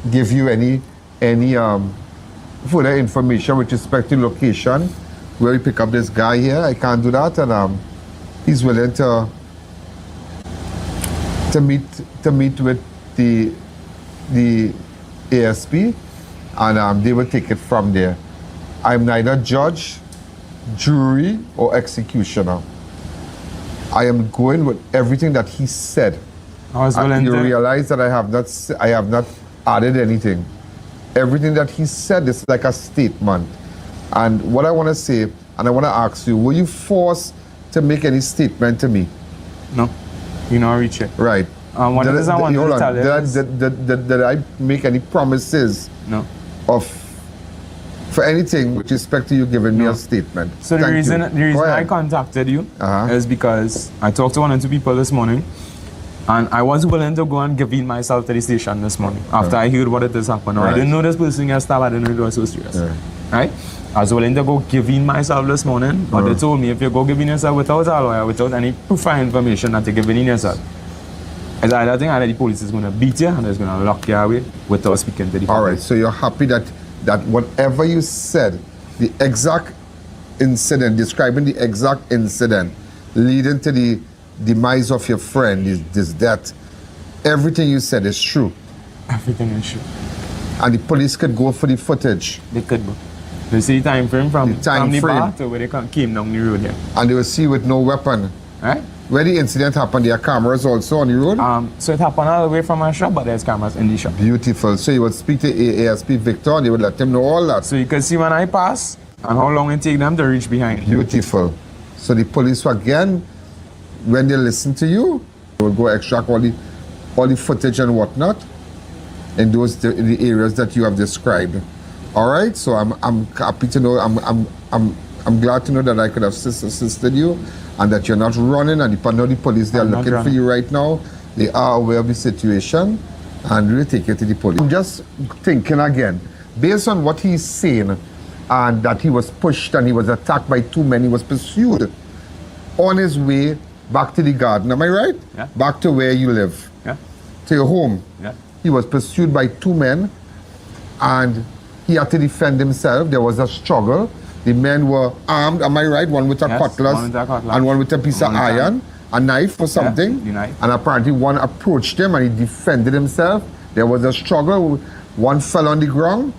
give you any further information with respect to location where we pick up this guy here. I can't do that, and he's willing to meet with the ASP, and they will take it from there. I'm neither judge, jury, or executioner. I am going with everything that he said. You realize that I have not added anything. Everything that he said is like a statement. And what I want to say, and I want to ask you, were you forced to make any statement to me? No, you know, reach it. Right. One of the things I wanted to tell you did I make any promises? No. For anything with respect to you giving me a statement? So the reason I contacted you is because I talked to one or two people this morning, and I was willing to go and give in myself to the station this morning after I heard what it has happened. I didn't know this person got stabbed. I didn't know it was so serious. Right? I was willing to go give in myself this morning, but they told me if you go give in yourself without a lawyer, without any proof of information that you're giving in yourself, I think either the police is going to beat you and it's going to lock you away without speaking to the police. All right, so you're happy that whatever you said, the exact incident, describing the exact incident leading to the demise of your friend, this death, everything you said is true. Everything is true. And the police could go for the footage. They could go. They see the time frame from the bar to where they came down the road here. And they will see with no weapon. Right? Where the incident happened, there are cameras also on the road? So it happened all the way from my shop, but there's cameras in the shop. Beautiful. So you would speak to ASP Victor and you would let him know all that. So you can see when I pass and how long it take them to reach behind. Beautiful. So the police, again, when they listen to you, they will go extract all the footage and whatnot in the areas that you have described. All right. So I'm happy to know. I'm glad to know that I could have assisted you, and that you're not running. And the police, they are looking for you right now. They are aware of the situation, and we'll take you to the police. I'm just thinking again, based on what he's saying, and that he was pushed and he was attacked by two men, he was pursued on his way back to the garden, am I right? Yeah. Back to where you live. Yeah. To your home. Yeah. He was pursued by 2 men and he had to defend himself. There was a struggle. The men were armed, am I right? One with a cutlass and one with a piece of iron, a knife or something. Yeah, the knife. And apparently one approached him and he defended himself. There was a struggle. One fell on the ground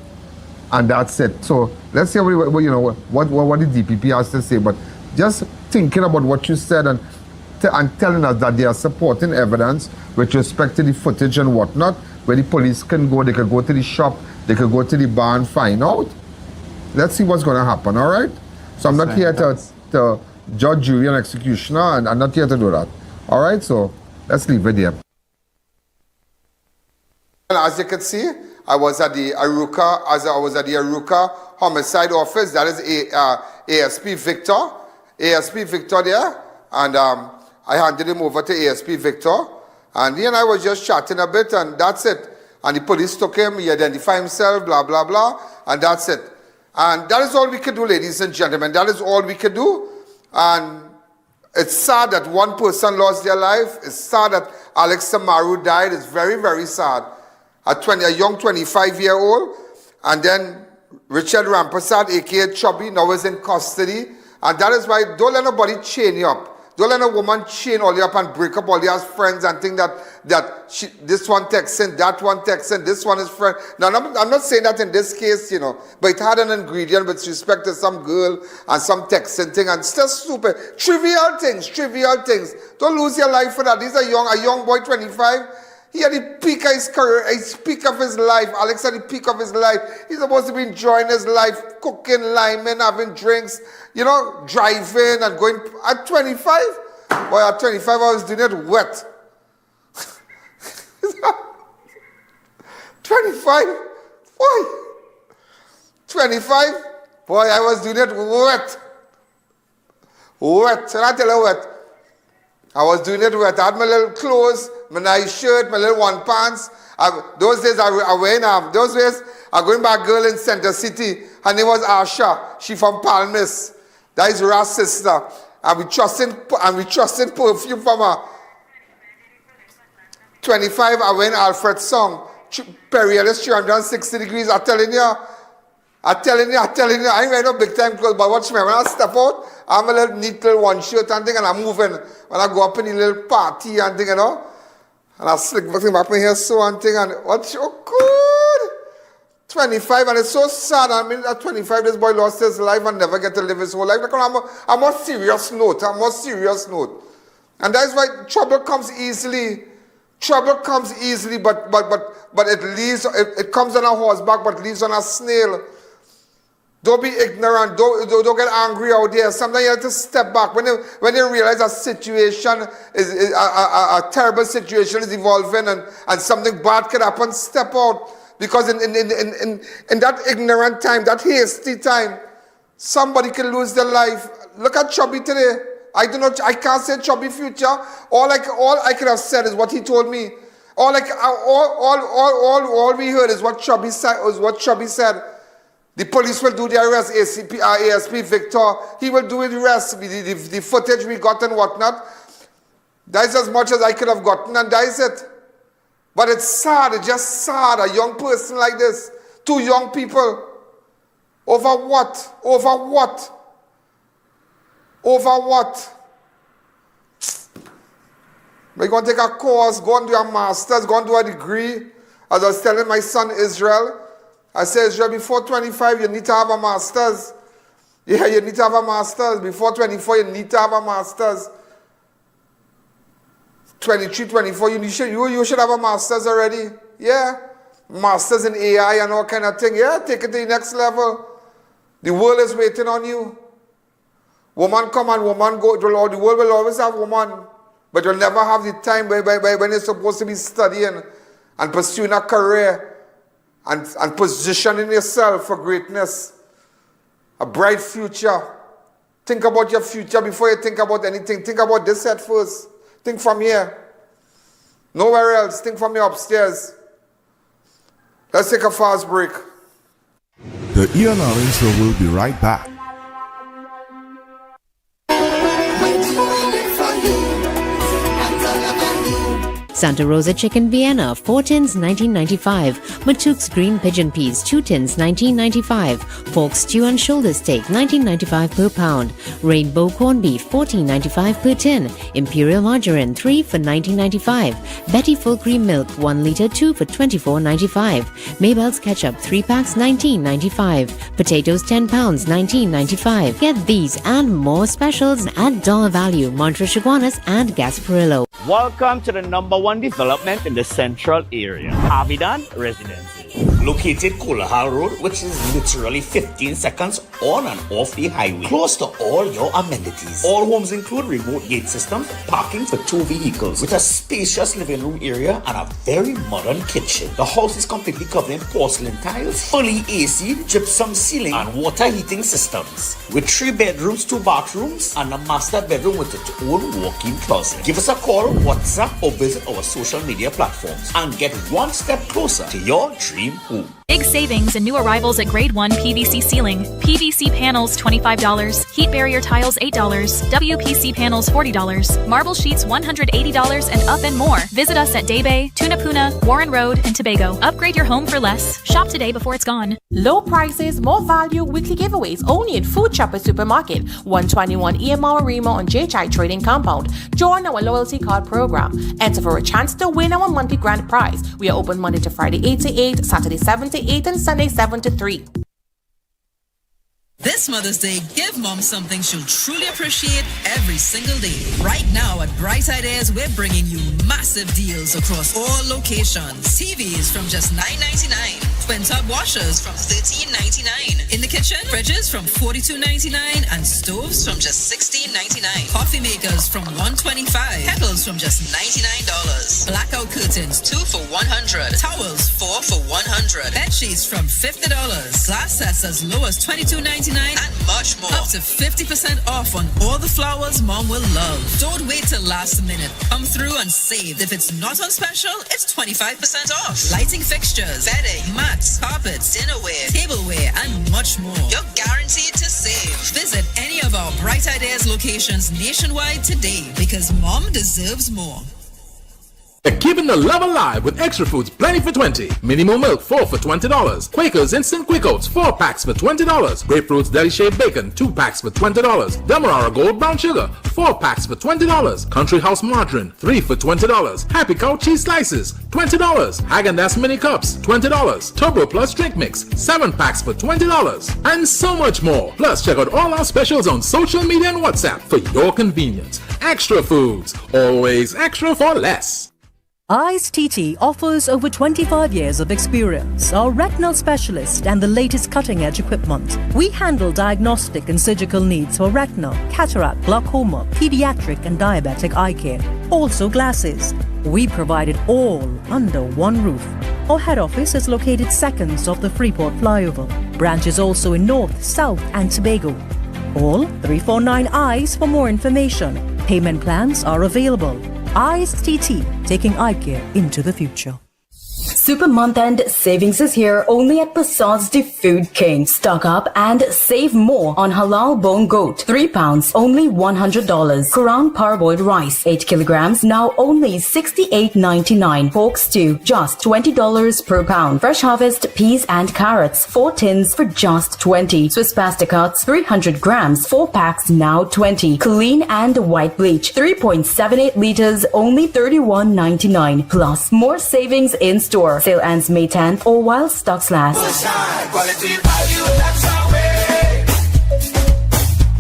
and that's it. So let's see what the DPP has to say. But just thinking about what you said and telling us that they are supporting evidence with respect to the footage and whatnot, where the police can go, they could go to the shop, they could go to the bar and find out. Let's see what's going to happen, all right? So I'm not here to judge, jury, and executioner, and I'm not here to do that. All right, so let's leave it there. As you can see, I was at the Aruka homicide office. That is ASP Victor. ASP Victor there. And I handed him over to ASP Victor. And he and I was just chatting a bit, and that's it. And the police took him, he identified himself, blah, blah, blah, and that's it. And that is all we could do, ladies and gentlemen. That is all we could do. And it's sad that one person lost their life. It's sad that Alex Samaroo died. It's very, very sad. A young 25-year-old. And then Richard Rampersad, a.k.a. Chubby, now is in custody. And that is why don't let nobody chain you up. Don't let a woman chain all you up and break up all your friends and think that this one texting, that one texting, this one is friend. Now, I'm not saying that in this case, but it had an ingredient with respect to some girl and some texting thing, and it's just stupid. Trivial things. Don't lose your life for that. He's a young boy, 25. He had the peak of his career, his peak of his life. Alex had the peak of his life. He's supposed to be enjoying his life, cooking, liming, having drinks, driving and going. At 25, boy, at 25 I was doing it wet. 25, boy. 25, boy, I was doing it wet. Wet, and I tell you wet. I was doing it wet. I had my little clothes, my nice shirt, my little one pants. Those days I wearing those days I going by a girl in Center City. Her name was Asha. She from Palmis. That is Ra's sister. And we trusting perfume from her. 25, I went Alfred's song. Perilous 360 degrees. I'm telling you. I ain't wearing no big time clothes, but watch me. When I step out, I have a little neat little one shirt and thing, and I'm moving. When I go up in the little party and thing, and I slick back my hair so and thing, and what's so good? 25, and it's so sad. I mean, at 25, this boy lost his life and never get to live his whole life. I'm on serious note. And that's why trouble comes easily. But it comes on a horseback, but leaves on a snail. Don't be ignorant. Don't get angry out there. Sometimes you have to step back. When you realize a situation is a terrible situation is evolving and something bad could happen, step out. Because in that ignorant time, that hasty time, somebody can lose their life. Look at Chubby today. I can't say Chubby future. All I could have said is what he told me. All we heard is what Chubby said. The police will do their arrest, ASP Victor. He will do the rest, the footage we got and whatnot. That is as much as I could have gotten, and that is it. But it's sad, it's just sad, a young person like this, 2 young people. Over what? We're going to take a course, go and do a master's, go and do a degree. As I was telling my son Israel, I said, Israel, before 25, you need to have a master's. Yeah, you need to have a master's. Before 24, you need to have a master's. 23, 24, you should have a master's already. Yeah. Masters in AI and all kind of thing. Yeah, take it to the next level. The world is waiting on you. Woman come and woman go. The world will always have woman. But you'll never have the time when you're supposed to be studying and pursuing a career. And positioning yourself for greatness, a bright future. Think about your future before you think about anything. Think about this head first. Think from here. Nowhere else. Think from your upstairs. Let's take a fast break. The I.A.N show will be right back. Waiting for you. Santa Rosa Chicken Vienna, 4 tins, $19.95. Matuke's Green Pigeon Peas, 2 tins, $19.95. Pork Stew and Shoulder Steak, $19.95 per pound. Rainbow Corned Beef, $14.95 per tin. Imperial Margarine, 3 for $19.95. Betty Full Cream Milk, 1 liter, 2 for $24.95. Mabel's Ketchup, 3 packs, $19.95. Potatoes, 10 pounds, $19.95. Get these and more specials at Dollar Value, Montrose Iguanas and Gasparillo. Welcome to the #1 development in the central area, I.A.N Residences. Located Koolahal Road, which is literally 15 seconds on and off the highway. Close to all your amenities. All homes include remote gate systems, parking for 2 vehicles, with a spacious living room area and a very modern kitchen. The house is completely covered in porcelain tiles, fully AC, gypsum ceiling, and water heating systems. With 3 bedrooms, 2 bathrooms, and a master bedroom with its own walk-in closet. Give us a call, WhatsApp, or visit our social media platforms and get one step closer to your dream home. Big savings and new arrivals at Grade 1 PVC ceiling. PVC panels $25, heat barrier tiles $8, WPC panels $40, marble sheets $180 and up and more. Visit us at Day Bay, Tunapuna, Warren Road, and Tobago. Upgrade your home for less. Shop today before it's gone. Low prices, more value, weekly giveaways only at Food Chopper Supermarket, 121 EMR Arima on JHI Trading Compound. Join our loyalty card program. Enter for a chance to win our monthly grand prize. We are open Monday to Friday 8 to 8, Saturday 7 to 8, and Sunday 7 to 3. This Mother's Day, give Mom something she'll truly appreciate every single day. Right now at Bright Ideas, we're bringing you massive deals across all locations. TVs from just $9.99. Twin-tub washers from $13.99. In the kitchen, fridges from $42.99 and stoves from just $16.99. Coffee makers from $125. Kettles from just $99. Blackout curtains 2 for $100. Towels 4 for $100. Bed sheets from $50. Glass sets as low as $22.99 and much more. Up to 50% off on all the flowers Mom will love. Don't wait till last minute. Come through and save. If it's not on special, it's 25% off. Lighting fixtures, bedding, mats, carpets, dinnerware, tableware, and much more. You're guaranteed to save. Visit any of our Bright Ideas locations nationwide today because Mom deserves more. Keeping the love alive with extra foods plenty for 20. Minimum milk 4 for $20. Quakers instant quick oats 4 packs for $20. Grapefruits deli shaved bacon 2 packs for $20. Demerara gold brown sugar 4 packs for $20. Country House margarine 3 for $20. Happy Cow cheese slices $20. Häagen-Dazs mini cups $20. Turbo Plus drink mix 7 packs for $20. And so much more. Plus check out all our specials on social media and WhatsApp for your convenience. Extra foods, always extra for less. I.A.N TT offers over 25 years of experience, are retinal specialist and the latest cutting-edge equipment. We handle diagnostic and surgical needs for retina, cataract, glaucoma, pediatric and diabetic eye care. Also glasses. We provide it all under one roof. Our head office is located seconds off the Freeport flyover. Branches also in North, South and Tobago. Call 349 EYES for more information. Payment plans are available. I.A.N TT, taking eye care into the future. Super month end savings is here only at Passad's The Food King. Stock up and save more on halal bone goat. 3 pounds, only $100. Quran parboiled rice, 8 kilograms, now only $68.99. Pork stew, just $20 per pound. Fresh harvest peas and carrots, 4 tins for just $20. Swiss pasta cuts, 300 grams, 4 packs, now $20. Clean and white bleach, 3.78 liters, only $31.99. Plus more savings in store. Sale ends May 10th or while stocks last. Quality value, that's our way.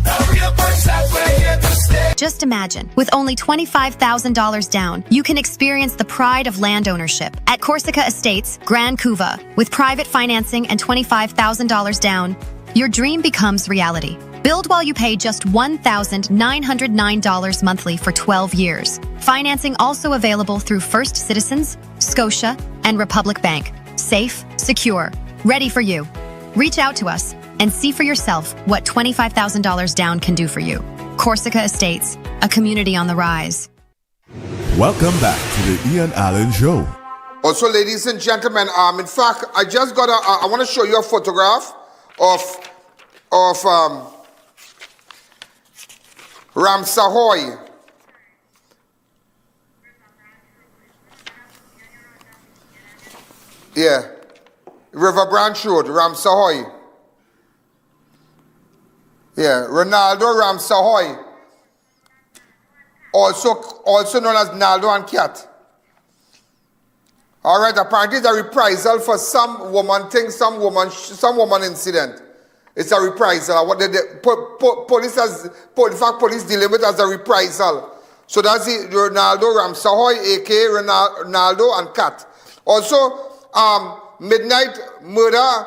A real person, we're here to stay. Just imagine, with only $25,000 down, you can experience the pride of land ownership at Corsica Estates, Grand Couva. With private financing and $25,000 down, your dream becomes reality. Build while you pay just $1,909 monthly for 12 years. Financing also available through First Citizens, Scotia, and Republic Bank. Safe, secure, ready for you. Reach out to us and see for yourself what $25,000 down can do for you. Corsica Estates, a community on the rise. Welcome back to the Ian Allen Show. Also, ladies and gentlemen, in fact, I just got I want to show you a photograph of Ramsahoy. Yeah. River Branch Road, Ramsahoy. Yeah, Ronaldo Ramsahoy. Also known as Naldo and Cat. All right, apparently it's a reprisal for some woman thing, some woman incident. It's a reprisal. What police dealing with as a reprisal. So that's it, Ronaldo Ramsahoy, aka Ronaldo and Cat. Also, midnight murder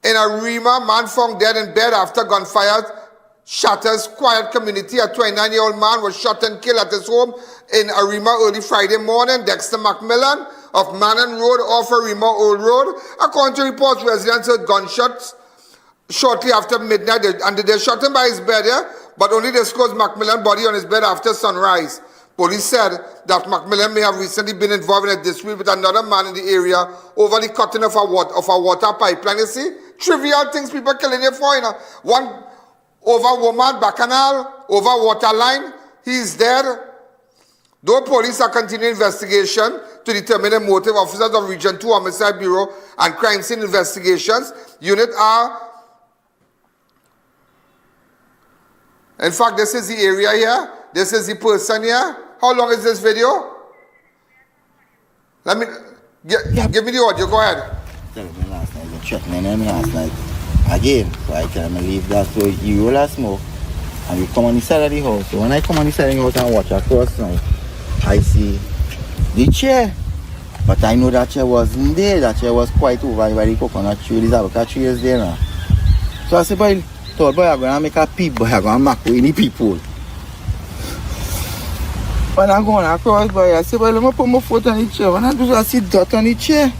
in Arima, man found dead in bed after gunfire. Shatters quiet community. A 29-year-old man was shot and killed at his home in Arima early Friday morning. Dexter McMillan of Manan Road off Arima Old Road. According to reports, residents heard gunshots shortly after midnight, and they shot him by his bed, but only disclosed McMillan's body on his bed after sunrise. Police said that McMillan may have recently been involved in a dispute with another man in the area over the cutting of a water pipeline. You see, trivial things people killing you for, One over woman, bacchanal, over water line, he's dead. Though police are continuing investigation to determine the motive, officers of Region 2 Homicide Bureau and Crime Scene Investigations Unit are... In fact, this is the area here. This is the person here. How long is this video? Let me... Give me the audio. Go ahead. Tell me last night, you threatening him last night. Again, so I tell him to leave that. So you roll a smoke and you come on the side of the house. So when I come on the side of the house and watch across now, I see the chair. But I know that chair wasn't there. That chair was quite over by the coconut tree. This avocado tree is there now. So I said, boy, I'm going to make a peep, boy, I'm going to make any people. When I'm going across, boy, I said, boy, let me put my foot on the chair. When I do so, I see dot on the chair.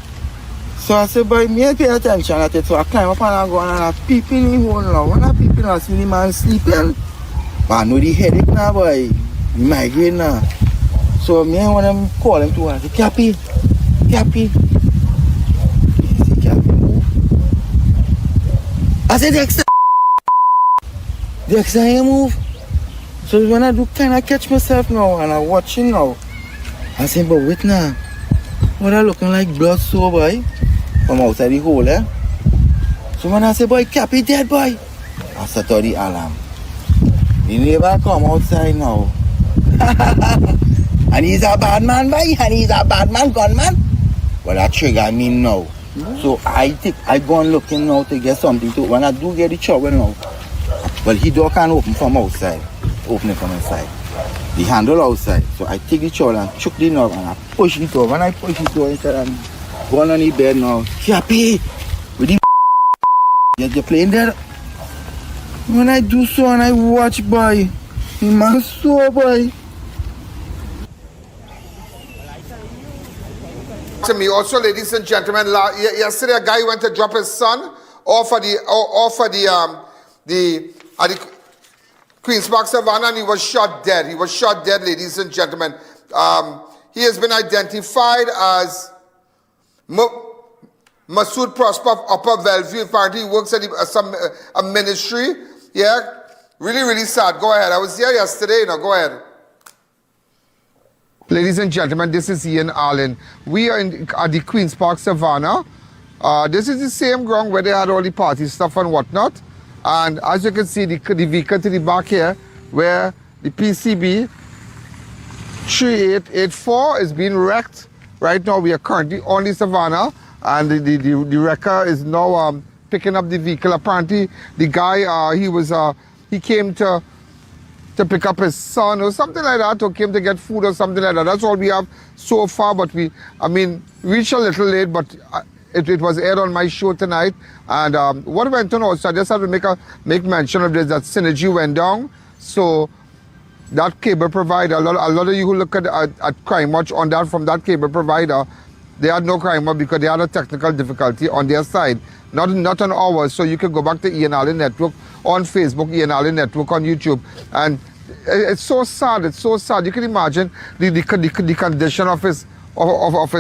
So I said, boy, me pay attention at it. So I climb up and I go and I peep in the hole now. When I peep in, I see the man sleeping. But I know the headache now, boy. The migraine now. So me, when I call him to, I say, Cappy. He say, Cappy, move. I said, Dexter, you move. So when I do kind of catch myself now and I'm watching now, I say, but wait now. What I looking like blood so, boy? From outside the hole, So when I say, boy, Cappy dead, boy, I set out the alarm. The neighbor come outside now. And he's a bad man, boy, and he's a bad man, gunman. Well, that trigger me now. So I go and looking now to get something to, when I do get the shovel now, well, he door can't open from outside, open it from inside. The handle outside. So I take the shovel and choke the knob and I push it over. When I push it over inside and go on the bed now, Cappy, with the you're playing there. When I do so and I watch, boy, the man so, boy. To me also, ladies and gentlemen, yesterday a guy went to drop his son off at the Queen's Park Savannah and he was shot dead. He was shot dead, ladies and gentlemen. He has been identified as Masood Prosper of Upper Bellevue. Apparently he works at a ministry. Yeah, really, really sad. Go ahead. I was here yesterday. Go ahead. Ladies and gentlemen, this is I.A.N. We are at the Queen's Park Savannah. This is the same ground where they had all the party stuff and whatnot. And as you can see, the vehicle to the back here, where the PCB 3884 is being wrecked. Right now, we are currently on the Savannah, and the wrecker is now picking up the vehicle. Apparently, the guy, he came to pick up his son or something like that, or came to get food or something like that. That's all we have so far, but we reached a little late, but it was aired on my show tonight. And what went on also, I just have to make mention of this, that Synergy went down. So that cable provider, a lot of you who look at Crime Watch from that cable provider, they had no Crime Watch because they had a technical difficulty on their side, not on ours. So you can go back to I.A.N. Network on Facebook, I.A.N. Network on YouTube. And it's so sad, You can imagine the condition of his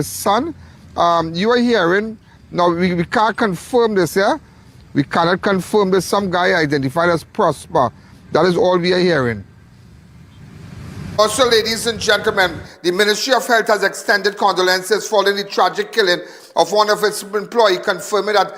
son. You are hearing, now we can't confirm this, yeah? We cannot confirm this. Some guy identified as Prosper. That is all we are hearing. Also, ladies and gentlemen, the Ministry of Health has extended condolences following the tragic killing of one of its employees confirming that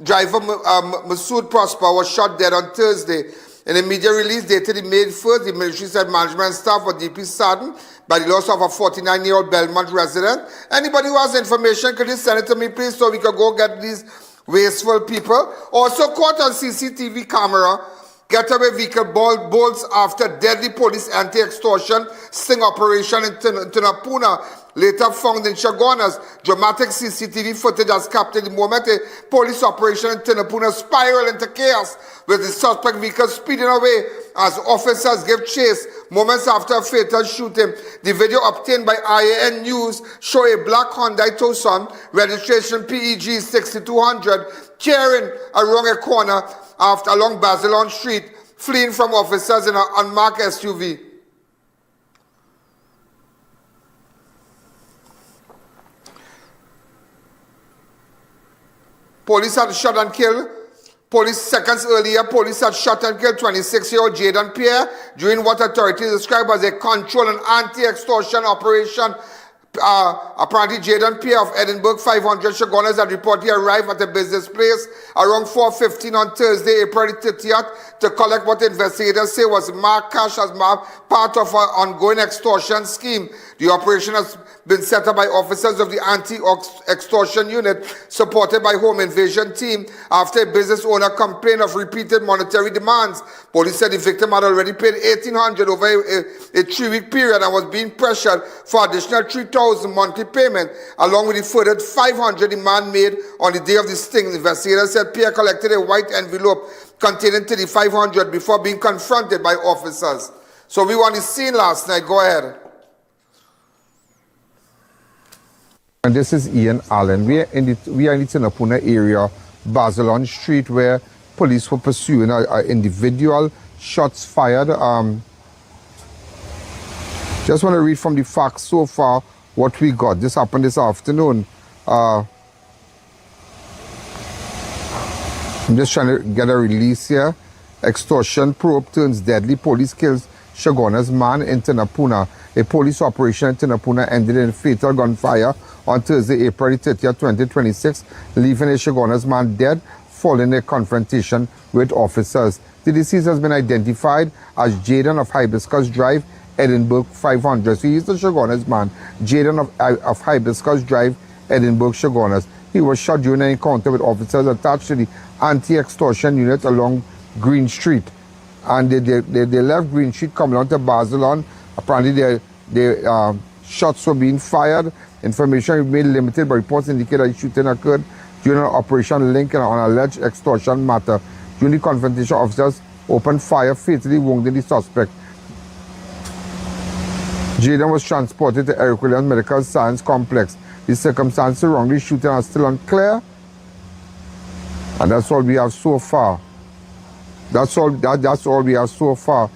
driver Masood Prosper was shot dead on Thursday. In a media release dated May 1st, the military said management staff were deeply saddened by the loss of a 49-year-old Belmont resident. Anybody who has information, could you send it to me, please, so we can go get these wasteful people? Also caught on CCTV camera, getaway vehicle bolts after deadly police anti-extortion sting operation in Tunapuna, later found in Chagonas. Dramatic CCTV footage has captured the moment a police operation in Tunapuna spiraled into chaos, with the suspect vehicle speeding away as officers give chase moments after a fatal shooting. The video obtained by I.A.N. News show a black Hyundai Tucson, registration PEG 6200, tearing around a corner along Balgobin Street, fleeing from officers in an unmarked SUV. Police had shot and killed. Seconds earlier, police had shot and killed 26-year-old Jaden Pierre during what authorities describe as a control and anti-extortion operation. Apparently, Jaden Pierre of Edinburgh 500 Chagonas had reportedly arrived at a business place around 4:15 on Thursday, April 30th, to collect what investigators say was marked cash as part of an ongoing extortion scheme. The operation has been set up by officers of the anti-extortion unit, supported by home invasion team, after a business owner complained of repeated monetary demands. Police said the victim had already paid $1,800 over a 3-week period and was being pressured for additional $3,000 monthly payment, along with the further $500 demand made on the day of the sting. Investigators said Pierre collected a white envelope containing $3,500 before being confronted by officers. So we were on the scene last night. Go ahead. And this is I.A.N. We are in the Tunapuna area, Balgobin Street, where police were pursuing an individual, shots fired. Just want to read from the facts so far what we got. This happened this afternoon. I'm just trying to get a release here. Extortion probe turns deadly. Police kills Chagonas man in Tunapuna. A police operation in Tunapuna ended in fatal gunfire on Thursday, April 30th, 2026, leaving a Chagonas man dead following a confrontation with officers. The deceased has been identified as Jaden of Hibiscus Drive, Edinburgh 500. So he's the Chagonas man, Jaden of Hibiscus Drive, Edinburgh, Chagonas. He was shot during an encounter with officers attached to the anti-extortion unit along Green Street. And they left Green Street coming on to Balgobin. Apparently their shots were being fired. Information remained limited, but reports indicate that the shooting occurred during an operation linked on an alleged extortion matter. During the confrontation, officers opened fire, fatally wounding the suspect. Jaden was transported to Eric Williams Medical Science Complex. The circumstances surrounding the shooting are still unclear. And that's all we have so far. That's all we have so far.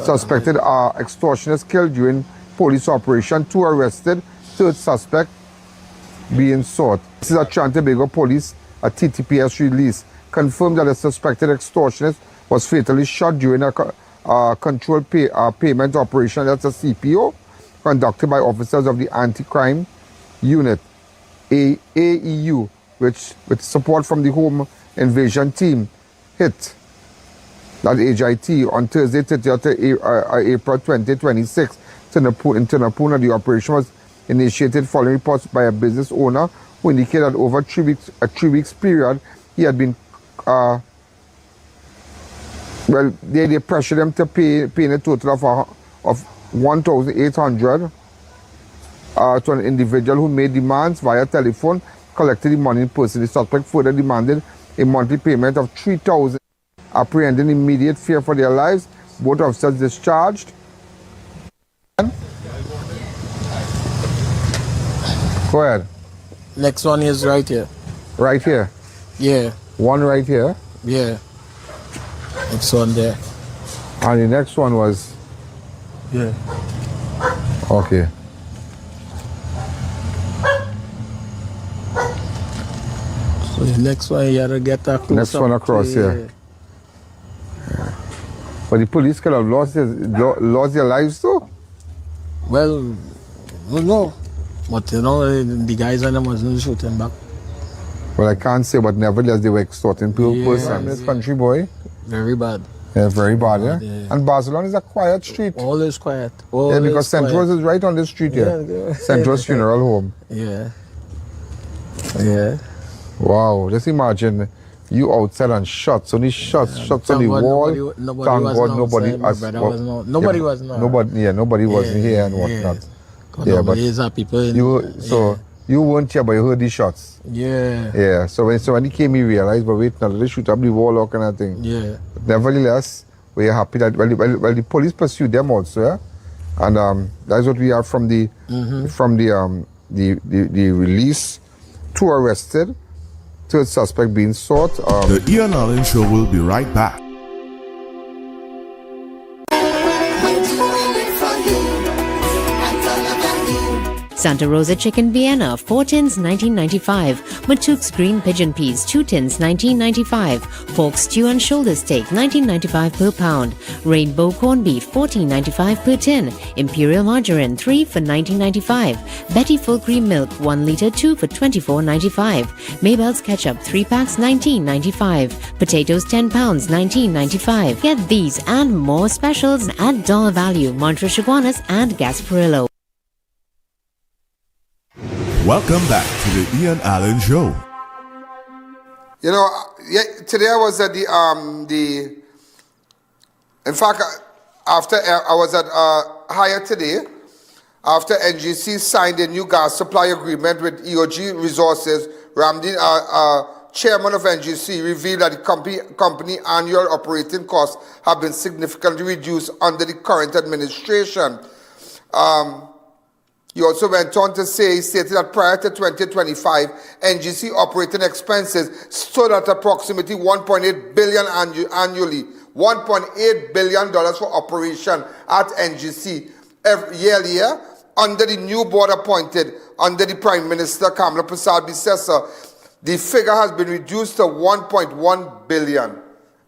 Suspected extortionist killed during police operation. 2 arrested. 3rd suspect being sought. This is a Trinidad police, a TTPS release, confirmed that the suspected extortionist was fatally shot during a controlled payment operation, that's a CPO, conducted by officers of the anti-crime unit, AEU, which with support from the home invasion team, hit that HIT on Thursday, 30th April 2026. In Tunapuna, the operation was initiated following reports by a business owner who indicated that over a 3 weeks period, he had been, they pressured him to pay a total of $1,800 to an individual who made demands via telephone, collected the money in person. The suspect further demanded a monthly payment of $3,000, apprehending immediate fear for their lives. Both officers discharged. Go ahead. Next one is right here. Right here? Yeah. One right here? Yeah. Next one there. And the next one was? Yeah. Okay. So the next one you gotta get across. Next one across here. Yeah. But the police could have lost their lives too? Well, no. But you know, the guys and them wasn't shooting back. Well, I can't say, but nevertheless, they were extorting people in this country, boy. Very bad. Yeah, very bad, yeah? And Barcelona is a quiet street. Always quiet. Yeah, because Centros is right on the street here. Yeah. Centros Funeral Home. Yeah. Yeah. Wow, just imagine you outside and shots on the shots on the wall. Nobody was wasn't here and whatnot. Yeah, but people you weren't here, but you heard the shots. Yeah. Yeah. So when he came, he realized, but wait, now they shoot up the wall, all kind of thing. Yeah. But nevertheless, we are happy that the police pursued them also, yeah. And that's what we have from the release. 2 arrested, 3rd suspect being sought. The I.A.N show will be right back. Santa Rosa Chicken Vienna, 4 tins, 1995. Matuke's Green Pigeon Peas, 2 tins, 1995. Pork Stew and Shoulder Steak, 19.95 per pound. Rainbow Corned Beef, 14.95 per tin. Imperial Margarine, 3 for 19.95. Betty Full Cream Milk, 1 liter, 2 for 24.95. Mabel's Ketchup, 3 packs, 19.95. Potatoes, 10 pounds, 19.95. Get these and more specials at dollar value, Montrose Iguanas and Gasparillo. Welcome back to the I.A.N show. You know, today I was at in fact, after I was at Higher today, after NGC signed a new gas supply agreement with EOG Resources. Ramdin, chairman of NGC, revealed that the company annual operating costs have been significantly reduced under the current administration. He also went on to say, he stated that prior to 2025, NGC operating expenses stood at approximately $1.8 billion annually. $1.8 billion for operation at NGC every year under the new board appointed under the Prime Minister Kamala Prasad Bisesa. The figure has been reduced to $1.1 billion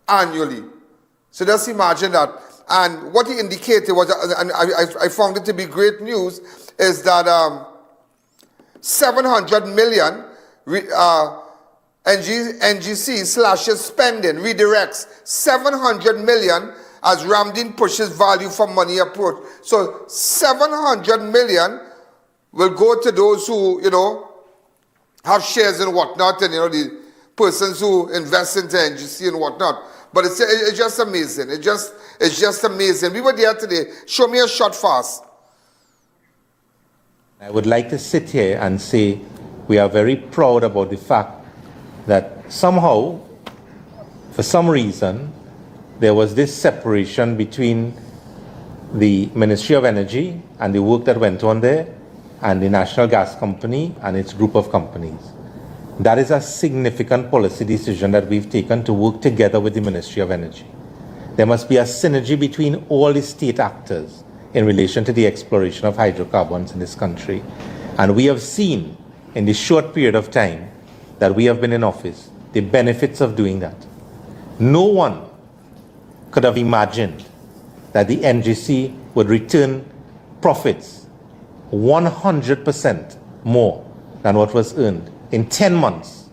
annually. So just imagine that. And what he indicated was, and I found it to be great news, is that 700 million NGC slashes spending, redirects 700 million as Ramdin pushes value for money approach. So 700 million will go to those who, have shares and whatnot, and, the persons who invest into NGC and whatnot. But it's just amazing. It's just amazing. We were there today. Show me a shot fast. I would like to sit here and say we are very proud about the fact that somehow, for some reason, there was this separation between the Ministry of Energy and the work that went on there and the National Gas Company and its group of companies. That is a significant policy decision that we've taken to work together with the Ministry of Energy. There must be a synergy between all the state actors in relation to the exploration of hydrocarbons in this country. And we have seen in the short period of time that we have been in office the benefits of doing that. No one could have imagined that the NGC would return profits 100% more than what was earned in 10 months.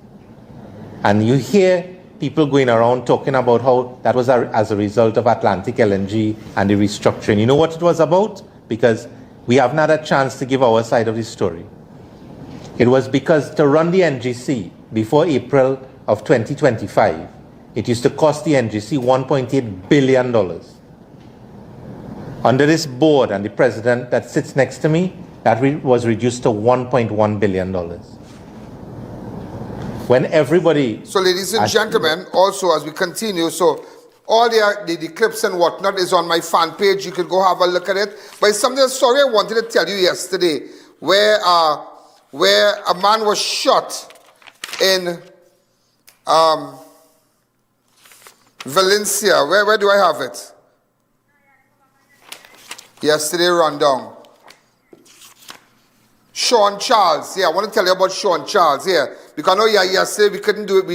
And you hear people going around talking about how that was as a result of Atlantic LNG and the restructuring. You know what it was about? Because we haven't had a chance to give our side of the story. It was because to run the NGC before April of 2025, it used to cost the NGC $1.8 billion. Under this board and the president that sits next to me, that was reduced to $1.1 billion. When everybody... So ladies and gentlemen, also as we continue, so all the clips and whatnot is on my fan page. You can go have a look at it. But it's something, a story I wanted to tell you yesterday, where a man was shot in Valencia. Where do I have it? Yesterday rundown. Sean Charles. Yeah, I want to tell you about Sean Charles. Yeah, because I know yesterday we couldn't do it.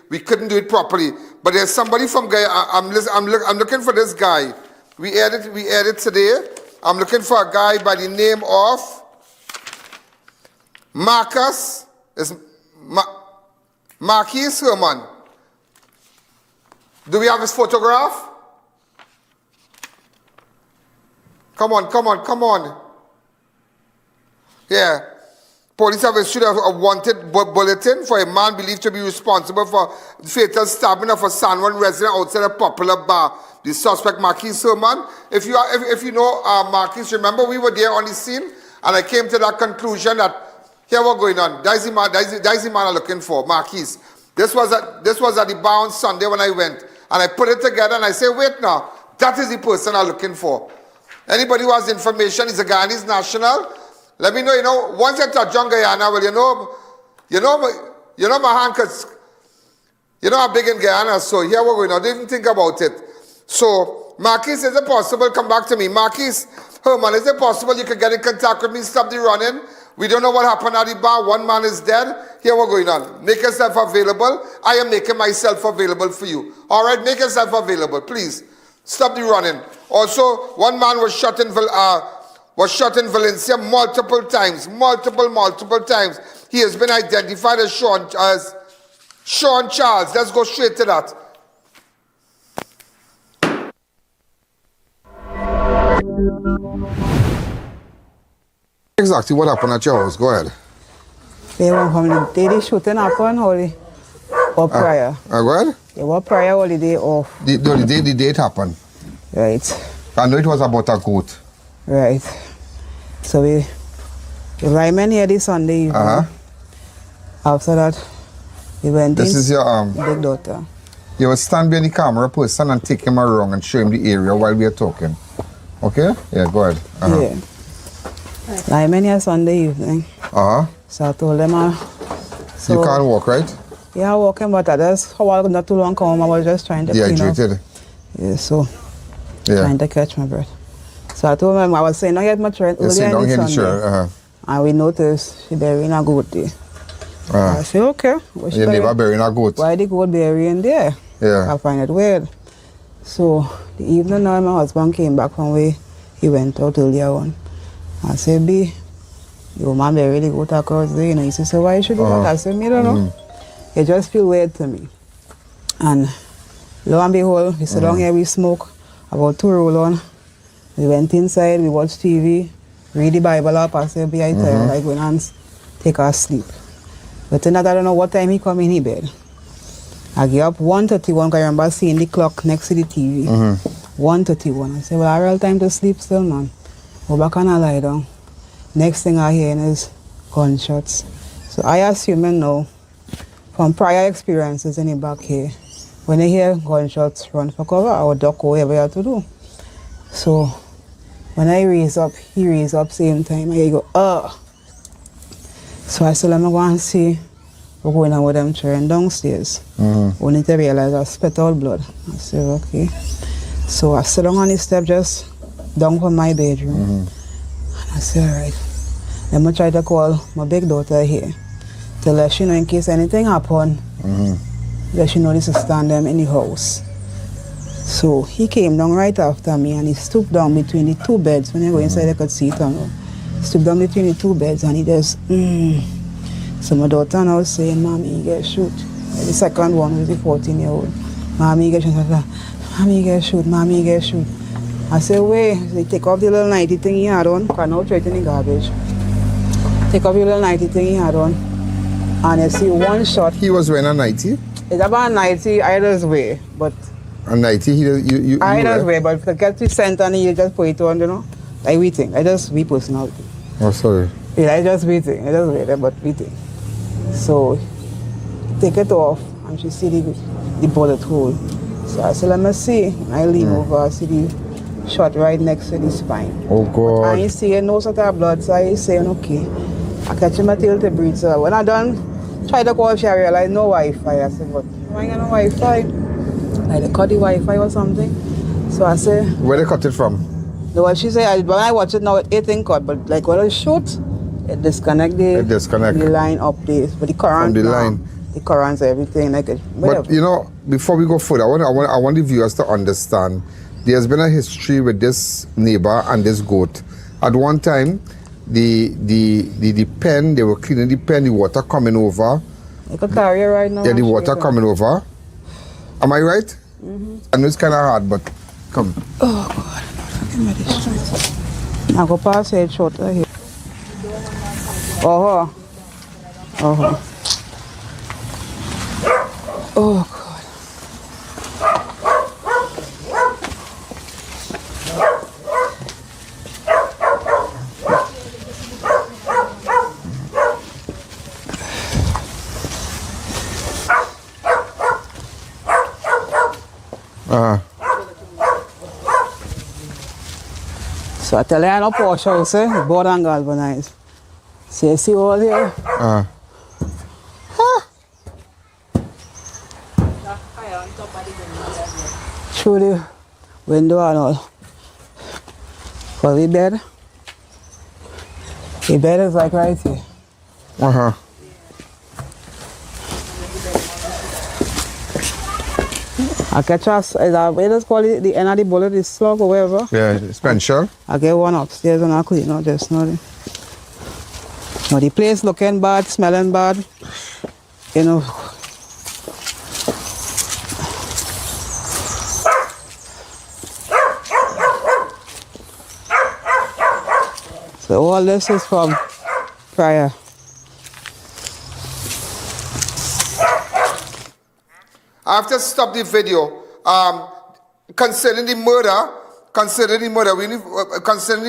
We couldn't do it properly. But there's somebody from guy. I'm looking for this guy. We aired it today. I'm looking for a guy by the name of Marcus is Marquis Herman. Do we have his photograph? Come on. Yeah. Police have issued a wanted bulletin for a man believed to be responsible for fatal stabbing of a San Juan resident outside a popular bar. The suspect, Marquis Herman. If you know Marquis, remember we were there on the scene, and I came to that conclusion that here what's going on. That's the man I'm looking for, Marquis. This was at the bar on Sunday when I went, and I put it together and I say, wait now, that is the person I'm looking for. Anybody who has information, he's a Guyanese national. Let me know. Once you touch on Guyana, well, you know my hand, cause you know I'm big in Guyana. So here we're going on. Don't even think about it. So Marquis, is it possible? Come back to me, Marquis Herman. Is it possible you could get in contact with me? Stop the running. We don't know what happened at the bar. One man is dead. Here we're going on. Make yourself available. I am making myself available for you. All right, make yourself available, please. Stop the running. Also, one man was shot in Valencia multiple times. Multiple times. He has been identified as Sean Charles. Let's go straight to that. Exactly what happened at your house? Go ahead. They were coming. The shooting happened or prior. Go ahead. They were prior holiday off. The date happened. Right. I know it was about a goat. Right. So we arrived here this Sunday evening. After that, we went in. This is your big daughter. You will stand behind the camera person and take him around and show him the area while we are talking. Okay? Yeah, go ahead. Yeah. I went here Sunday evening. So I told them you can't walk, right? Yeah, walking, but that's how I not too long come. I was just trying to clean up. Yeah, so trying to catch my breath. So I told them I was saying I get my train earlier in Sunday. And we noticed she burying a goat there. I said, okay. Your neighbor burying a goat? Why the goat burying there? Yeah. I find it weird. So the evening now my husband came back from where he went out earlier on. I said, B, the woman buried the goat across there. You know, he said, so why you should do that? I said, me don't know. It just feel weird to me. And lo and behold, we sit down here, we smoke about 2 roll on. We went inside, we watched TV, read the Bible up. I said, be I tired, I go and take our sleep. But then I don't know what time he come in his bed. I get up 1:31, because I remember seeing the clock next to the TV. 1:31. I said, well, I real time to sleep still, man. Go back and I lie down. Next thing I hear is gunshots. So I assume now, from prior experiences in the back here, when I hear gunshots, run for cover or duck, whatever you have to do. So when I raise up, he raise up same time, I go, So I said, let me go and see what's going on with them children downstairs. Only to realize I spit out blood. I said, okay. So I sit down on the step just down from my bedroom. And I said, all right, let me try to call my big daughter here to let she know in case anything happen, let she know this is stand them in the house. So he came down right after me and he stooped down between the 2 beds. When I go inside, I could see it on. Stooped down between the 2 beds and he just, So my daughter now saying, Mommy, you get shoot. The second one was the 14-year-old. Mommy, you get shoot. Mommy, you get shoot. Mommy, you get shoot. I said, wait. They take off the little nighty thing he had on. Because now throw it in the garbage. Take off the little nighty thing he had on. And you see one shot. He was wearing a nighty? It's about a nighty either way, but... A nighty? Either way, but if you get the scent and you just put it on, you know? Like we think. I just we personality. Oh, sorry. Yeah, I just we think. I just wait, but we think. So, take it off and she see the bullet hole. So I said, let me see. I lean over, I see the shot right next to the spine. Oh, God. And you see no sort of blood, so I saying, okay. I catch my tail to breathe. So when I done, try to call, she realized no Wi-Fi. I said, but why ain't no Wi-Fi? Like they cut the Wi-Fi or something. So I said... Where they cut it from? No, what she said, when I watch it now, it ain't cut. But like when I shoot, it disconnect the line up there. But the current from the line. The currents, everything. Like it, but you know, before we go further, I want the viewers to understand there's been a history with this neighbor and this goat. At one time, the pen, they were cleaning the pen, the water coming over. I could carry it right now. Yeah, the water coming over. Am I right? Mm-hmm. I know it's kind of hard, but come. Oh, God. Give me this. I go pass it short here. Oh, oh. Oh, God. So I tell you, I know Porsche house, board and galvanized. So you see all here? Through the window and all. For the bed. The bed is like right here. I catch us, what is called the end of the bullet, the slug or whatever. Yeah, Spencer. I get one upstairs and I clean out just now. Now the place looking bad, smelling bad, you know. So all this is from prior. I have to stop the video. Concerning the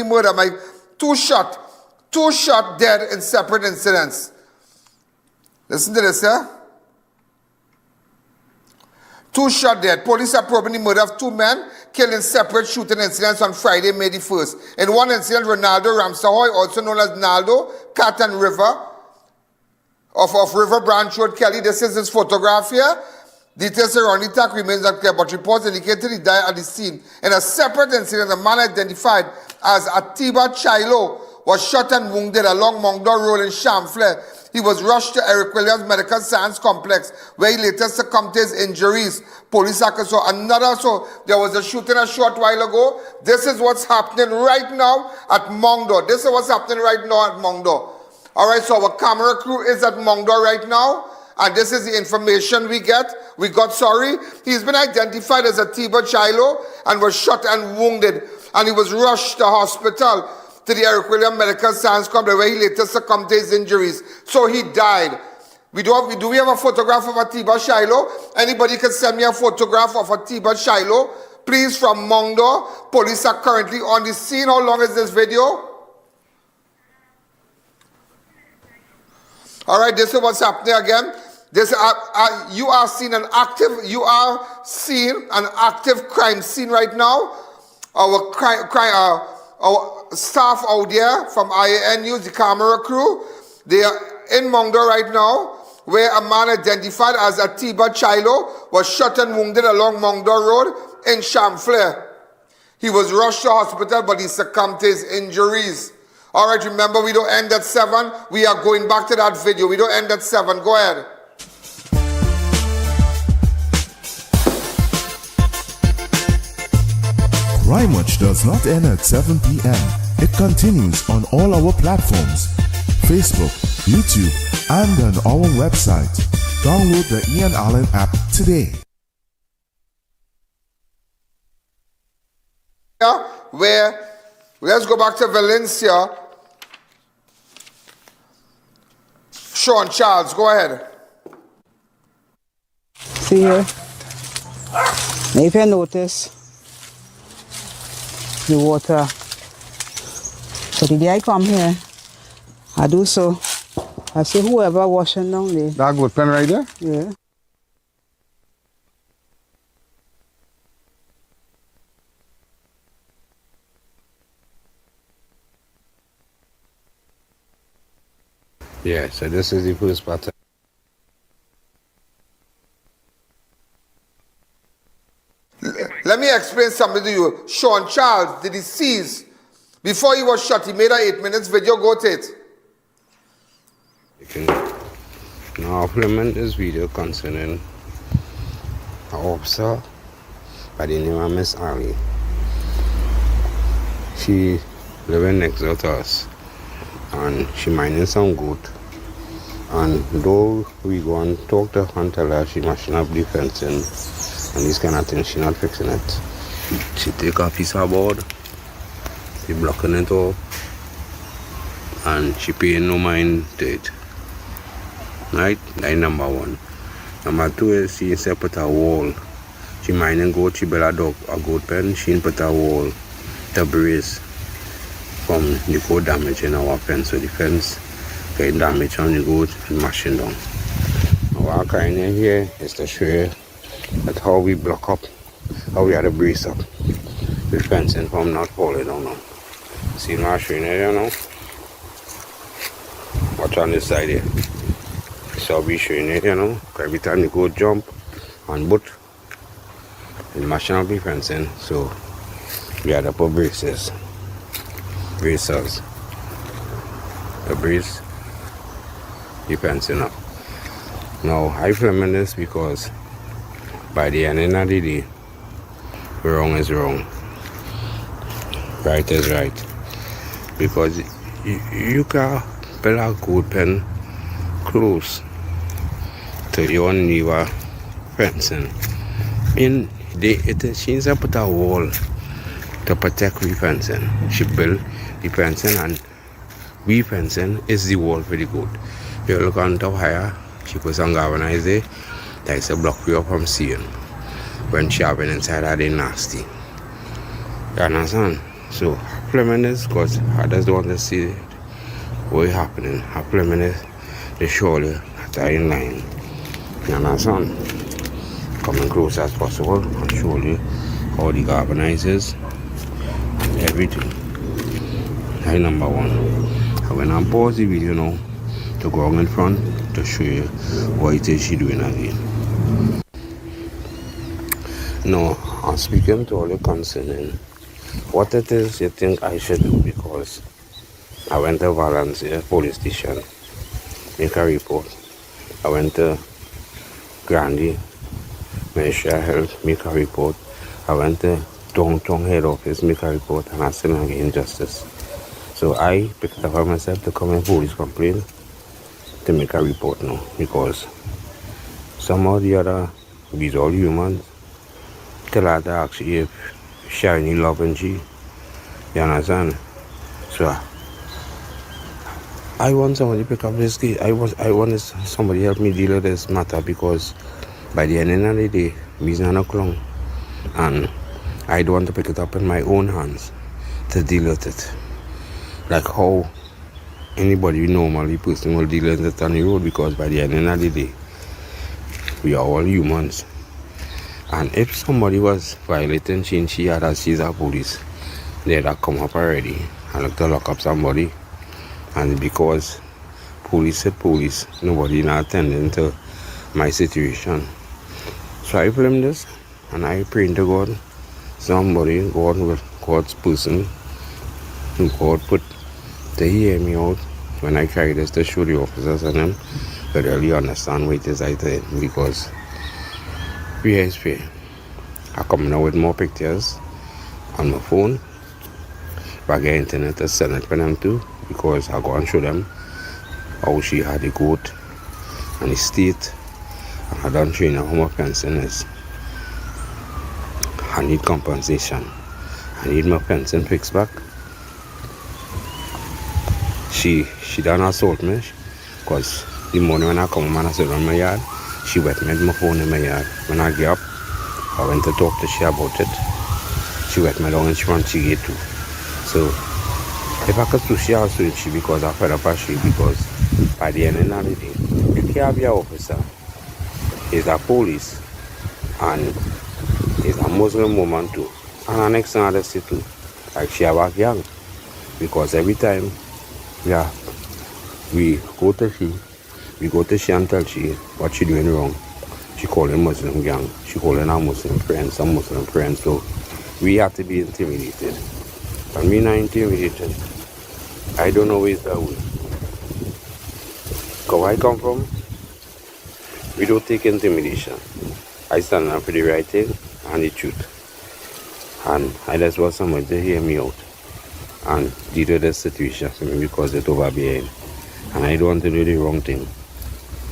murder, my two shot dead in separate incidents. Listen to this, yeah? 2 shot dead. Police are probing the murder of 2 men killed in separate shooting incidents on Friday, May the 1st. In one incident, Ronaldo Rampersad, also known as Naldo, Cat and River, of River Branch Road, Kelly. This is his photograph here. Details surrounding the attack remains unclear, but reports indicated he died at the scene. In a separate incident, a man identified as Atiba Chilo was shot and wounded along Mongdor Road in Chamflair. He was rushed to Eric Williams Medical Science Complex, where he later succumbed to his injuries. Police saw there was a shooting a short while ago. This is what's happening right now at Mongdor. This is what's happening right now at Mongdor. All right, so our camera crew is at Mongdor right now. And this is the information we got. He's been identified as Atiba Chilo and was shot and wounded. And he was rushed to hospital to the Eric Williams Medical Science Complex, where he later succumbed to his injuries. So he died. Do we have a photograph of Atiba Chilo? Anybody can send me a photograph of Atiba Chilo, please, from Mongdor. Police are currently on the scene. How long is this video? All right, this is what's happening again. You are seeing an active crime scene right now. Our staff out there from I.A.N. News, the camera crew, they are in Mongdor right now, where a man identified as Atiba Chilo was shot and wounded along Mongdor Road in Chamflair. He was rushed to hospital, but he succumbed to his injuries. All right, remember, we don't end at 7. We are going back to that video. We don't end at 7. Go ahead. Crime Watch does not end at 7 p.m. It continues on all our platforms, Facebook, YouTube, and on our website. Download the I.A.N app today. Where, let's go back to Valencia. Sean Charles, go ahead. See here. If you notice, the water. So the day I come here, I do so. I see whoever washing down there. That good pen right there? Yeah. Yeah, so this is the first pattern. Let me explain something to you. Sean Charles, the deceased, before he was shot, he made an 8 minutes video. Go to it. You can now implement this video concerning an officer by the name of Miss Ali. She living next door to us. and she minding some goat. And though we go and talk to her and tell her she mashing up the fencing and this kind of thing, she not fixing it. She take a piece of board, she blocking it off, and she paying no mind to it. Right? That's number one. Number two is she instead put a wall. She minding goat, she build a goat pen, she put a wall to brace from the goat damage in our fence. So the fence get damage on the goat and mashing down. Now what I'm here is to show you that how we block up, how we have to brace up the fencing from not falling down now. See what I'm showing you here now? Watch on this side here. So I'll be showing you here now. Every time the goat jump and butt, it's mashing up the fencing. So we have to put bracers. Bracers. The brace the fencing up. Now I filming this because by the end of the day, wrong is wrong, right is right. Because you can build a goat pen close to your neighbor fencing. She's put a wall to protect the fencing. She built the fencing, and we fencing is the wall for the goat. You look on top higher, she put some galvanized there. That is a block you up from seeing. When she have been inside, are they nasty. You understand? So filming this because I just don't want to see what is happening. I'm filming this to show you that I in line. You understand? Coming close as possible and show you how the galvanizes and everything. That's number one. And when I pause the video now to go on in front to show you what it is she doing again. No, I'm speaking to all the concerning what it is you think I should do, because I went to Valencia police station, make a report. I went to Grandi Ministry of Health, make a report. I went to downtown head office, make a report, and I still not getting justice. So I picked it up for myself to come in police complaint to make a report now, because some of the other, these all humans, tell her to ask you if shiny love and she, you understand? So I want somebody to pick up this case. I want somebody to help me deal with this matter, because by the end of the day, we's not a clown, and I don't want to pick it up in my own hands to deal with it. Like how anybody normally person will deal with it on the road, because by the end of the day, we are all humans. And if somebody was violating she had as she's a police, they'd have come up already and look to lock up somebody. And because police said police, nobody not attending to my situation. So I film this and I pray to God, somebody, God will, God's person, who God put to hear me out when I carry this to show the officers and them to really understand what it is I did, because fear is fear. I come now with more pictures on my phone. If I get internet, I send it for them too, because I go and show them how she had the goat and the state, and I don't show them how my fencing is. I need compensation. I need my fencing fixed back. She done assault me, because the morning when I come home and I sit on my yard, she wet me with my phone in my yard. When I get up, I went to talk to she about it. She wet me down and she wants to get too. So if I could sue she, I'll sue she, because I fed up her she, because by the end of the day, you can't be an officer. He's a police, and he's a Muslim woman too. And the next thing I see too, like she have a gang, because every time we go to she and tell she what she doing wrong, she calling Muslim gang, she calling her Muslim friends, some Muslim friends. So we have to be intimidated. And me not intimidated. I don't know where it's that way. Because where I come from, we don't take intimidation. I stand up for the right thing and the truth. And I just want somebody to hear me out and deal with this situation for me because it's over behind. And I don't want to do the wrong thing.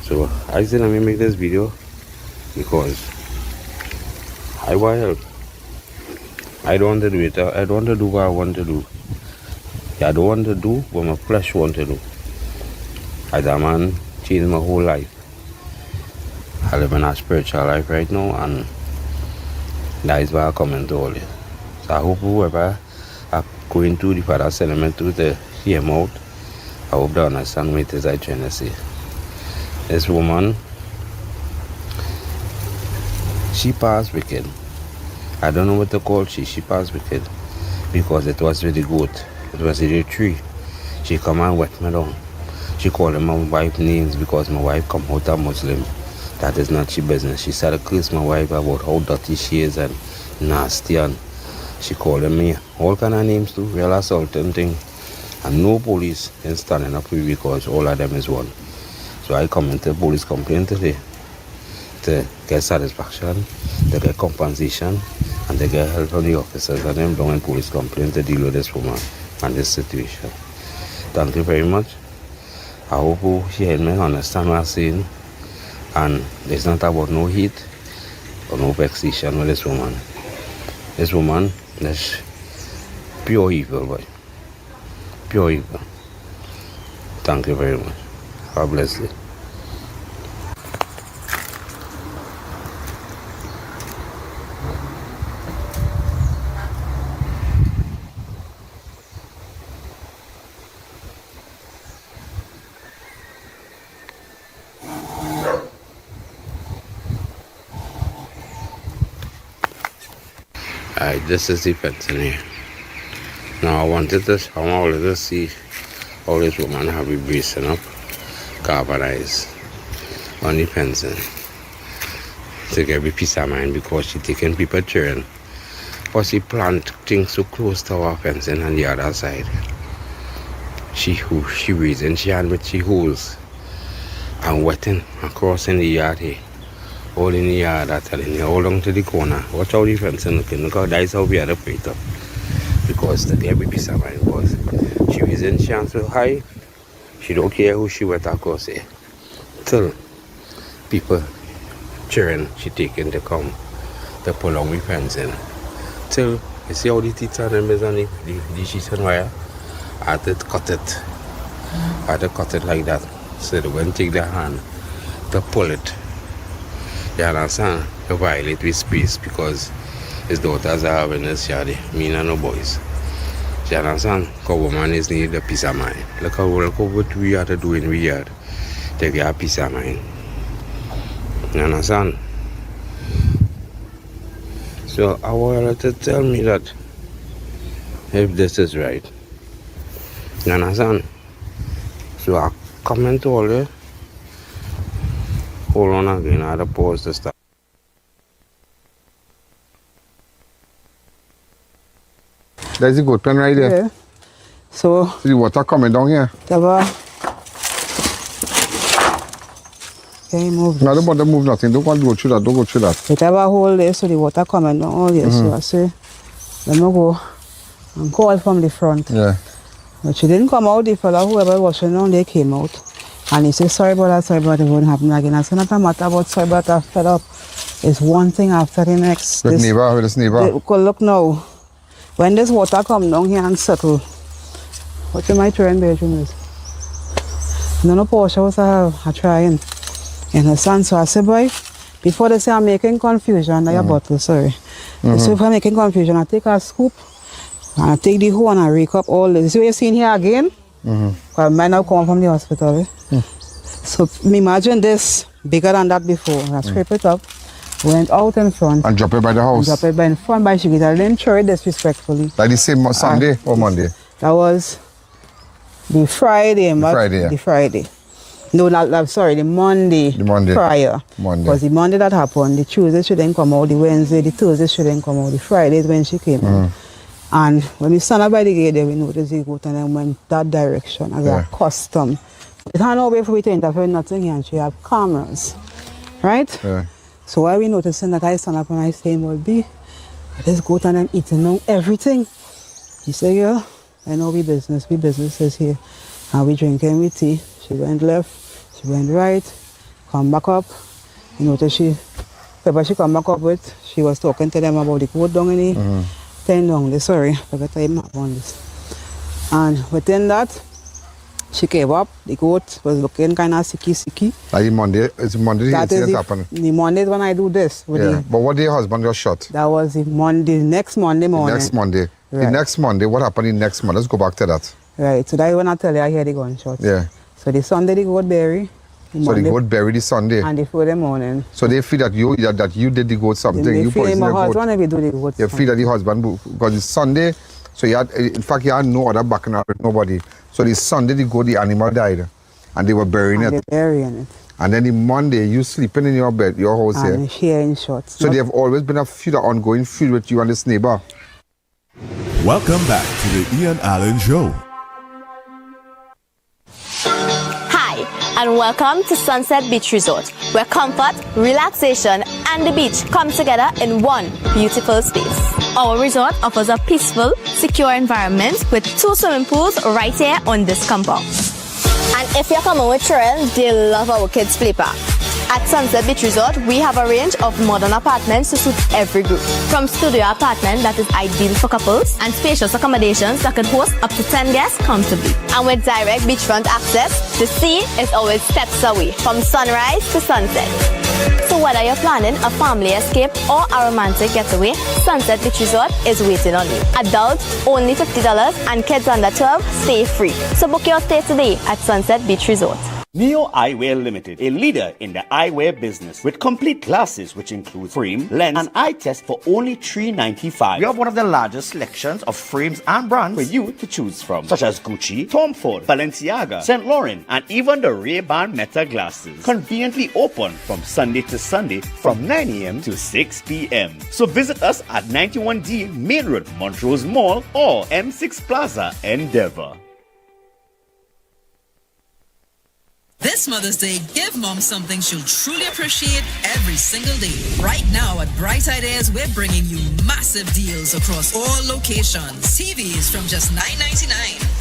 So I said let me make this video because I want help. I don't want to do it. I don't want to do what I want to do. I don't want to do what my flesh want to do. As a man, changed my whole life. I live in a spiritual life right now, and that is why I come into all this. So I hope whoever are going through the father's element to hear him out, I hope they understand what it is I'm trying to say. This woman, she passed wicked. I don't know what to call she passed wicked because it was with the goat. It was with the tree. She come and wet me down. She called my wife names because my wife come out a Muslim. That is not her business. She started to curse my wife about how dirty she is and nasty, and she called me all kind of names too, real assaulting thing. And no police is standing up for me because all of them is one. So I come into police complaint today to get satisfaction, to get compensation, and to get help from the officers and them down in police complaint to deal with this woman and this situation. Thank you very much. I hope you hear me, understand what I'm saying. And it's not about no hate or no vexation with this woman. This woman is pure evil, boy. Pure evil. Thank you very much. God bless you. This is the fencing here. Now I wanted to see how this woman have been bracing up, galvanized on the fencing to get a peace of mind because she taking people children. But she plant things so close to our fencing on the other side. She raising she hand with she holes and wetting across in the yard here. All in the yard, I telling you, all down to the corner. Watch how the fencing looking. Look how that is how we had to put it up. Because the get a piece of mind was she was in chance so high, she don't care who she went across here. Till people cheering, she taking to come to pull on the fencing. Till you see how the teeth on them is on the sheets and wire. I had to cut it. I had to cut it like that. So they won't take their hand to pull it. You understand? You violate with space because his daughters are having this yard, me and no boys. You understand? Because woman is need a peace of mind. Look what we are to do in we yard to get a peace of mind. You understand? So I want you to tell me that if this is right. You understand? So I comment to all you. Hold on again, I had to pause the start. There's a good pen right there. Yeah. So the water coming down here. Okay, move this. No, don't want to move nothing. Don't want to go through that. Don't go through that. It have a hole there, so the water coming down all here. So I say, let me go and call from the front. Yeah. But she didn't come out. The fella whoever was washing down, they came out. And he said, sorry about that, it won't happen again. I said, not a matter about sorry about that, fed up. It's one thing after the next. With this neighbor. Look now, when this water come down here and settle, what in my children bedroom is? None of Porsche house I have, I trying. You understand? So I said, boy, before they say I'm making confusion, I bottle, sorry. So if I'm making confusion, I take a scoop, and I take the hoe and I rake up all this. See what you're seeing here again? Because I might now come from the hospital. So imagine this bigger than that before. I scrape it up, went out in front. And drop it by the house? Drop it by in front by Shigita. I didn't throw it disrespectfully. Like the same Sunday or Monday? That was the Friday. The Friday. No, the Monday. The Monday prior. Because the Monday that happened, the Tuesday shouldn't come out, the Wednesday, the Thursday shouldn't come out, the Friday is when she came out. And when we stand up by the gate there, we noticed the goat and then went that direction as a custom. It's not no way for me to interfere nothing here, and she have cameras. Right? Yeah. So while we noticing that I stand up and I say, well, B, this goat and them eating now everything. He said, yeah, I know we business is here. And we drinking with tea. She went left, she went right, come back up. You know, she come back up with, she was talking to them about the coat down in the 10 down there. Sorry, I forgot to map on this. And within that, she came up, the goat was looking kind of sicky. Like it's Monday the incident happened? The Monday when I do this. Yeah, but what day your husband got shot? That was the next Monday morning. Next Monday. Right. The next Monday, what happened in next month? Let's go back to that. Right, so that when I tell you I hear the gunshots. Yeah. So the Sunday the goat bury. So the goat buried the Sunday? And the Friday morning. So they feel that you did the goat something. They you feel poisoned my the husband goat. if he do the goat. You feel that the husband, because it's Sunday, so you had no other backing with nobody. So the Sunday the goat, the animal died. And they were burying it. They're burying it. And then the Monday, you sleeping in your bed, your house here. And hearing shots. So there have always been a feud, an ongoing feud with you and this neighbor. Welcome back to the I.A.N Show. Hi, and welcome to Sunset Beach Resort, where comfort, relaxation, and the beach come together in one beautiful space. Our resort offers a peaceful, secure environment with 2 swimming pools right here on this compound. And if you're coming with children, they love our kids' play park. At Sunset Beach Resort, we have a range of modern apartments to suit every group. From studio apartment that is ideal for couples and spacious accommodations that can host up to 10 guests comfortably. And with direct beachfront access, the sea is always steps away from sunrise to sunset. So whether you're planning a family escape or a romantic getaway, Sunset Beach Resort is waiting on you. Adults only $50 and kids under 12 stay free. So book your stay today at Sunset Beach Resort. Neo Eyewear Limited, a leader in the eyewear business with complete glasses which include frame, lens, and eye test for only $3.95. We have one of the largest selections of frames and brands for you to choose from, such as Gucci, Tom Ford, Balenciaga, St. Laurent, and even the Ray-Ban Meta glasses. Conveniently open from Sunday to Sunday from 9 a.m. to 6 p.m. So visit us at 91D Main Road, Montrose Mall, or M6 Plaza, Endeavour. This Mother's Day, give mom something she'll truly appreciate every single day. Right now at Bright Ideas, we're bringing you massive deals across all locations. TVs from just $9.99.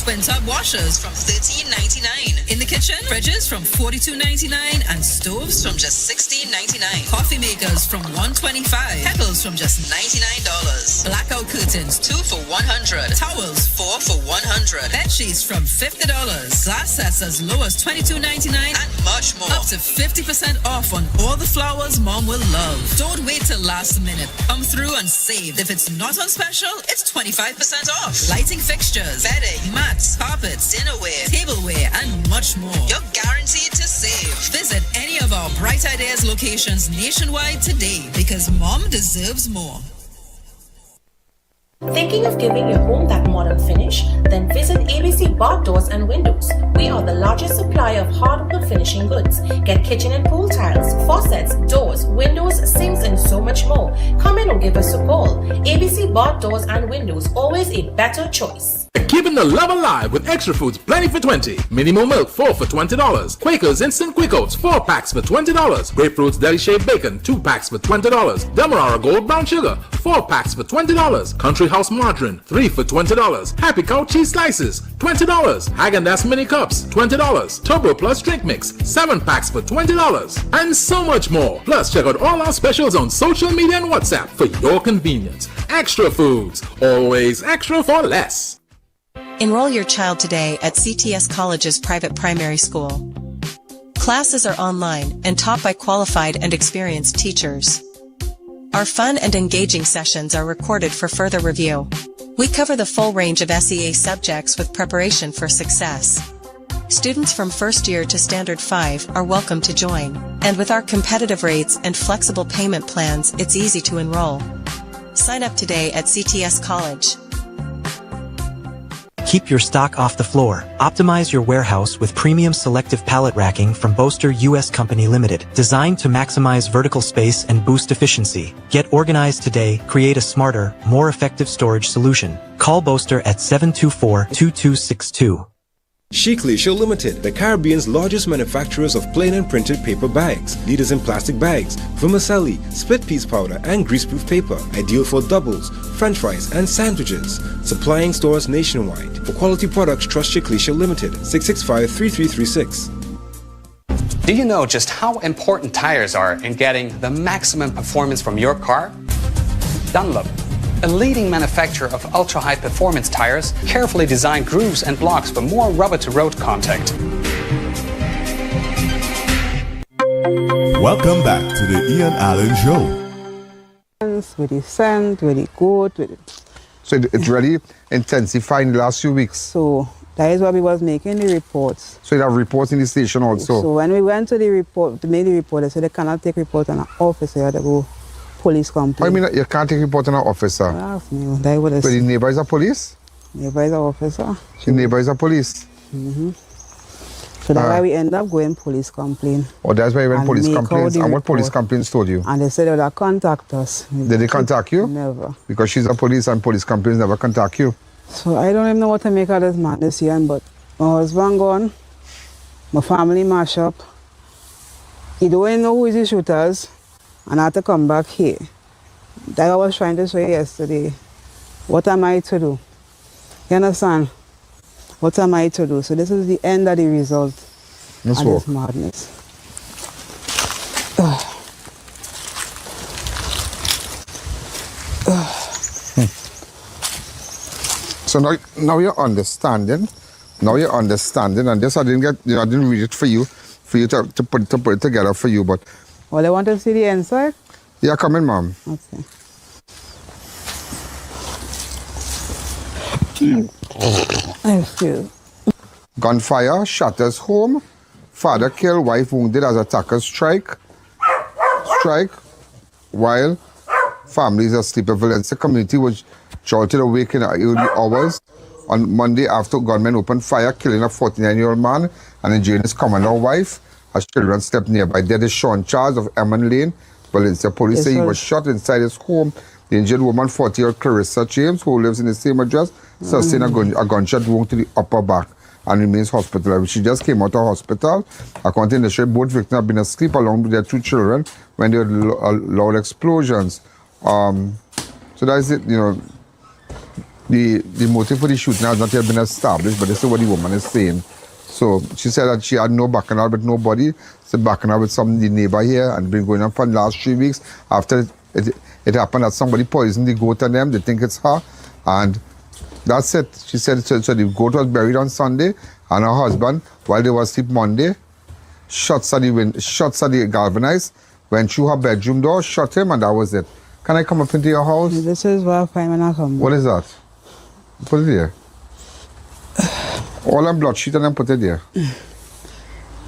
Twin tub washers from $13.99. In the kitchen, fridges from $42.99 and stoves from just $16.99. Coffee makers from $125. Kettles from just $99. Blackout curtains 2 for $100. Towels 4 for $100. Bed sheets from $50. Glass sets as low as $22.99 and much more. Up to 50% off on all the flowers mom will love. Don't wait till last minute. Come through and save. If it's not on special, it's 25% off. Lighting fixtures, bedding, mats, carpets, dinnerware, tableware, and much more. You're guaranteed to save. Visit any of our Bright Ideas locations nationwide today because mom deserves more. Thinking of giving your home that modern finish? Then visit ABC Bar Doors and Windows. We are the largest supplier of hardwood finishing goods. Get kitchen and pool tiles, faucets, doors, windows, sinks, and so much more. Come in or give us a call. ABC Bar Doors and Windows, always a better choice. Keeping the love alive with Extra Foods Plenty for 20. Minimum milk 4 for $20. Quakers Instant Quick Oats 4 packs for $20. Grapefruits Deli Shaved Bacon 2 packs for $20. Demerara Gold Brown Sugar 4 packs for $20. Country House Margarine 3 for $20. Happy Cow Cheese Slices $20. Häagen-Dazs Mini Cups $20. Turbo Plus Drink Mix 7 packs for $20. And so much more. Plus check out all our specials on social media and WhatsApp for your convenience. Extra Foods, always extra for less. Enroll your child today at CTS College's private primary school. Classes are online and taught by qualified and experienced teachers. Our fun and engaging sessions are recorded for further review. We cover the full range of SEA subjects with preparation for success. Students from first year to standard 5 are welcome to join, and with our competitive rates and flexible payment plans, it's easy to enroll. Sign up today at CTS College. Keep your stock off the floor. Optimize your warehouse with premium selective pallet racking from Boaster US Company Limited, designed to maximize vertical space and boost efficiency. Get organized today. Create a smarter, more effective storage solution. Call Boaster at 724-2262. Chiclesia Limited, the Caribbean's largest manufacturers of plain and printed paper bags, leaders in plastic bags, vermicelli, split piece powder, and greaseproof paper, ideal for doubles, french fries, and sandwiches. Supplying stores nationwide. For quality products, trust Chiclesia Limited, 665-3336. Do you know just how important tires are in getting the maximum performance from your car? Dunlop, a leading manufacturer of ultra-high performance tires, carefully designed grooves and blocks for more rubber-to-road contact. Welcome back to the I.A.N Show. With the scent, with the coat, with it. So it's really intensified in the last few weeks. So that is why we was making the reports. So you have reports in the station also? So when we went to the report, to make the report, they said they cannot take report on an officer, they go police complaint. I mean, you can't take report on an officer? Ask me, that would have But the neighbor is a police? Neighbor is an officer. The neighbor is a police? So that's why we end up going police complaint. Oh, that's why you went police complaints? And what police complaints told you? And they said they would contact us. Did they contact you? Never. Because she's a police and police complaints never contact you? So I don't even know what to make of this madness here, but my husband gone, my family mash up. He don't even know who is the shooters, and I had to come back here. That I was trying to say yesterday. What am I to do? You understand? What am I to do? So this is the end of the result of this madness. So now you're understanding. Now you're understanding, and this I didn't get. I didn't read it for you to put it together for you. But well, I want to see the inside. Yeah, come in, ma'am. Okay. I feel. Gunfire, Shatters home. Father killed, wife wounded as attackers strike while families asleep. A Valencia community was jolted awake in early hours on Monday after gunmen opened fire, killing a 49-year-old man and injuring his commander wife as children slept nearby. Dead is Sean Charles of M.N. Lane. Valencia police say he was shot inside his home. The injured woman, 40-year-old Clarissa James, who lives in the same address, sustained a gunshot wound to the upper back and remains hospitalized. She just came out of hospital. According to the sheriff, both victims have been asleep along with their two children when they heard loud explosions. So that's it, you know. The motive for the shooting has not yet been established, but this is what the woman is saying. So she said that she had no bacchanal with nobody. She had bacchanal with some the neighbor here, and been going on for the last 3 weeks. After it happened that somebody poisoned the goat on them, they think it's her, and that's it. She said so the goat was buried on Sunday, and her husband, while they were asleep Monday, shots at the galvanized, went through her bedroom door, shot him, and that was it. Can I come up into your house? This is what I find when I come. What is that? Put it there. All them blood sheet and then put it there.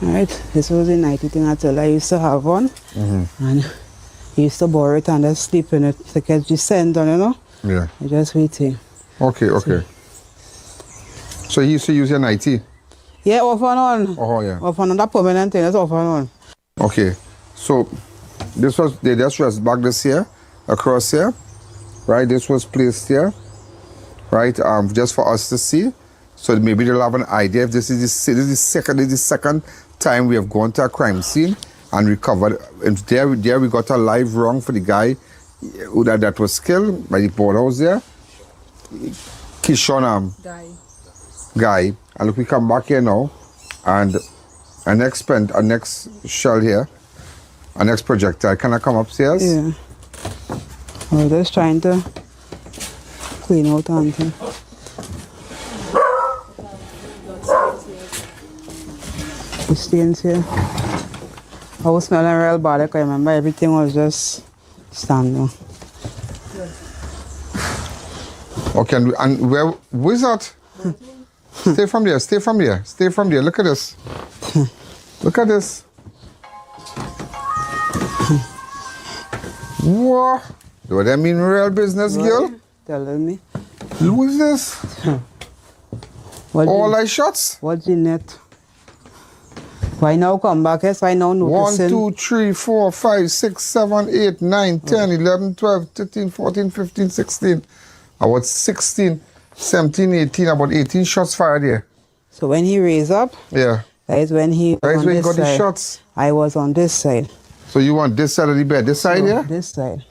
Alright, this was the nighty thing I told her I used to have one. And I used to borrow it and just sleep in it to catch the scent on, you know? Yeah. I just waiting. Okay. So he used to use your nighty? Yeah, off and on. Oh, yeah. Off and on, that permanent thing, that's off and on. Okay. So this was, they just rest back this here, across here. Right, this was placed here. Right, just for us to see. So maybe they'll have an idea if this is the second time we have gone to a crime scene and recovered. And there we got a live wrong for the guy that was killed by the boardhouse there. Kishon guy. And look, we come back here now, and a next shell here, a next projectile. Can I come upstairs? Yeah. I was just trying to clean out anything. The stains here. I was smelling real bad. I remember everything was just standing. Okay, and where is that? Stay from there. Look at this. Look at this. What? Do that mean real business, girl? Telling me. Who is this? All I shots? What's in it? Why now come back? Yes, why now noticing? 1, 2, 3, 4, 5, 6, 7, 8, 9, 10, 11, 12, 13, 14, 15, 16. About 16, 17, 18, about 18 shots fired here. So when he raised up, Yeah. that is when he That is on when he this got the side. shots. I was on this side. So you want this side of the bed, this side So, here? This side.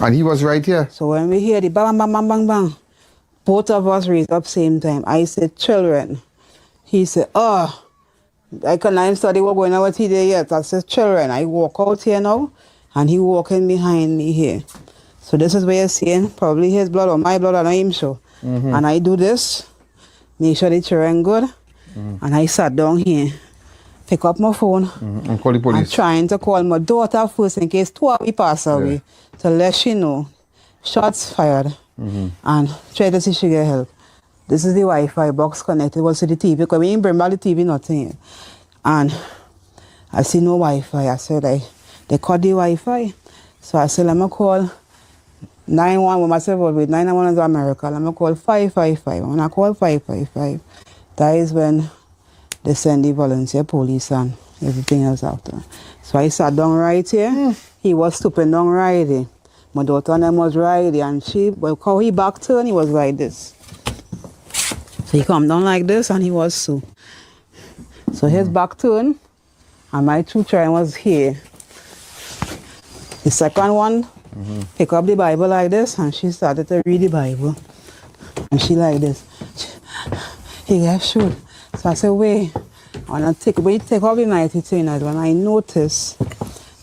And he was right here. So when we hear the bang, bang, bang, bang, bang, both of us raised up same time. I said, children. He said, oh, I can't study what going on with he there yet. I said, children. I walk out here now, and he walking behind me here. So this is where you're seeing probably his blood or my blood, I'm not even sure. And I do this, make sure the children good, and I sat down here, pick up my phone, And call the police. I'm trying to call my daughter first in case two of we pass away, to let she know shots fired, and try to see she get help. This is the Wi-Fi box connected was to the TV, because we didn't bring back the TV, nothing. And I see no Wi-Fi. I said, they cut the Wi-Fi. So I said, let me call 911 with myself with 911 is America. Let me call 555. When I call 555, that is when they send the volunteer police and everything else after. So I sat down right here. He was stooping down right there. My daughter and them was right there, and well, how he back turned, he was like this. So he come down like this, and he was so. So his back turned, and my two children was here. The second one pick up the Bible like this, and she started to read the Bible. And she like this. He got shoot. So I said, wait. When I take off the 92 when I notice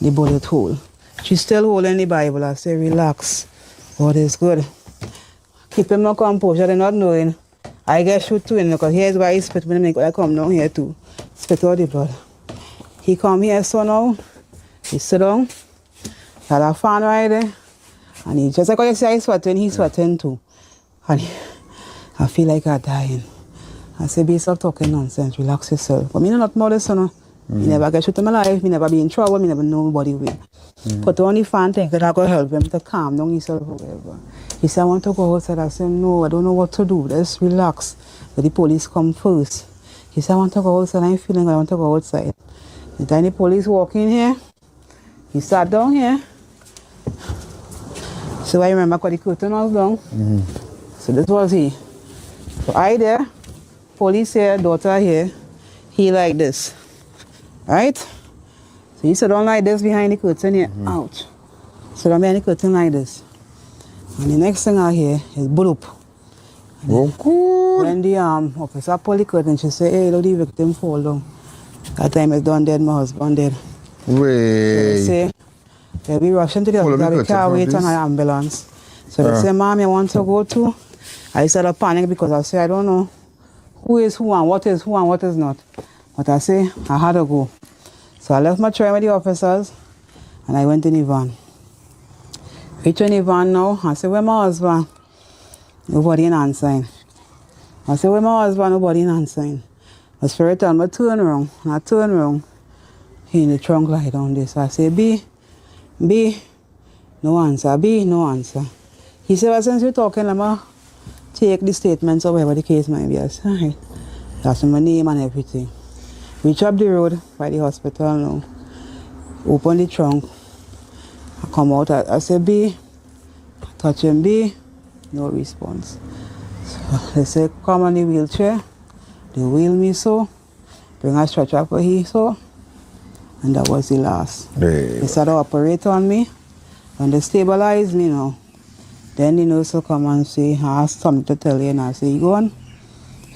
the bullet hole. She's still holding the Bible. I say, relax. God is good. Keep him no composure. They're not knowing. I get shoot too, because here's why he spit when I come down here too. Spit out the blood. He come here, so now, he sit down, had a fan right there, and he just like how you see I sweating, he's sweating too. And I feel like I'm dying. I say, be stop talking nonsense, relax yourself. But me know not more this, you know. Me never get shot in my life, me never be in trouble, me never know nobody will. Put on the fan thing that I could help him to calm down himself or whatever. He said, I want to go outside. I said, no, I don't know what to do. Just relax. But the police come first. He said, I want to go outside. I'm feeling I want to go outside. The time the police walk in here, he sat down here. So I remember because the curtain was down. So this was he. So I there, police here, daughter here, he like this. Right? So he sit down like this behind the curtain here. Ouch. Sit down behind the curtain like this. And the next thing I hear is bloop. When the officer pulled the curtain, she said, hey, look, the victim fall down. That time it's done dead, my husband dead. Wait. So they say, we rushing to the hospital, we can't wait on an ambulance. So they say, Mom, you want to go to? I started panic because I say, I don't know who is who and what is who and what is not. But I say, I had to go. So I left my train with the officers and I went in the van. Reach in the van now, I said, where my husband? Nobody in answering. I said, where my husband? Nobody in answering. The spirit told me, turn around. And I turn around. He in the trunk lie down there. So I say, B, no answer. B, no answer. He said, well, since you're talking, let me take the statements or whatever the case might be. I said, all right. That's my name and everything. Reach up the road by the hospital now. Open the trunk. I come out. I say, B, touch him, B. No response. So they say, come on the wheelchair. They wheel me so. Bring a stretcher for he so. And that was the last. They started to operate on me. When they stabilize me now, then the nurse will come and say, I have something to tell you. And I say, you go on?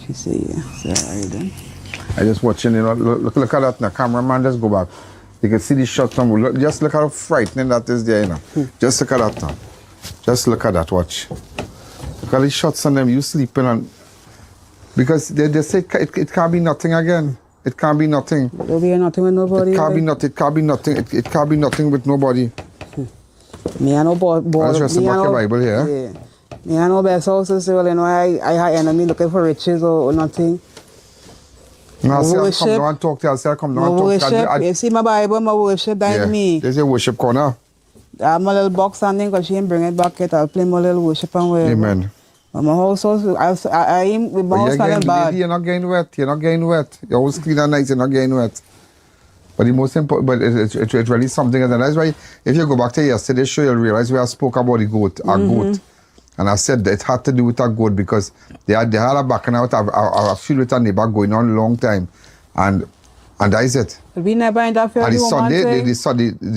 She say, yeah. I say, all right then. I just watching, you know, look at that now. Cameraman, just go back. You can see the shot from, just look how frightening that is there, you know. Just look at that now. Just look at that, watch. Look at the shots on them, you sleeping on. Because they say it can't be nothing again. It can't be nothing. There'll be nothing with nobody. It can't be nothing. It can't be nothing. It can't be nothing with nobody. Me I know Let's rest the Bible here. Yeah. Me I know best houses, so you know I had enemy looking for riches or nothing. No, I say I'll come down and talk to you. I say I'll come down and talk to you. You see my Bible, my worship, that's me. There's a worship corner. I have my little box and thing, because she didn't bring it back yet. I'll play my little worship and whatever. Amen. But my house, with my house smelling bad. You're not getting wet. You're not getting wet. Your house clean and nice. You're not getting wet. But the most important, but it's really something. And that's why, if you go back to yesterday's show, you'll realize where I spoke about the goat, our goat. And I said that it had to do with a goat because they had a backing out a field with a neighbor going on a long time. And that is it. We never interfere. And the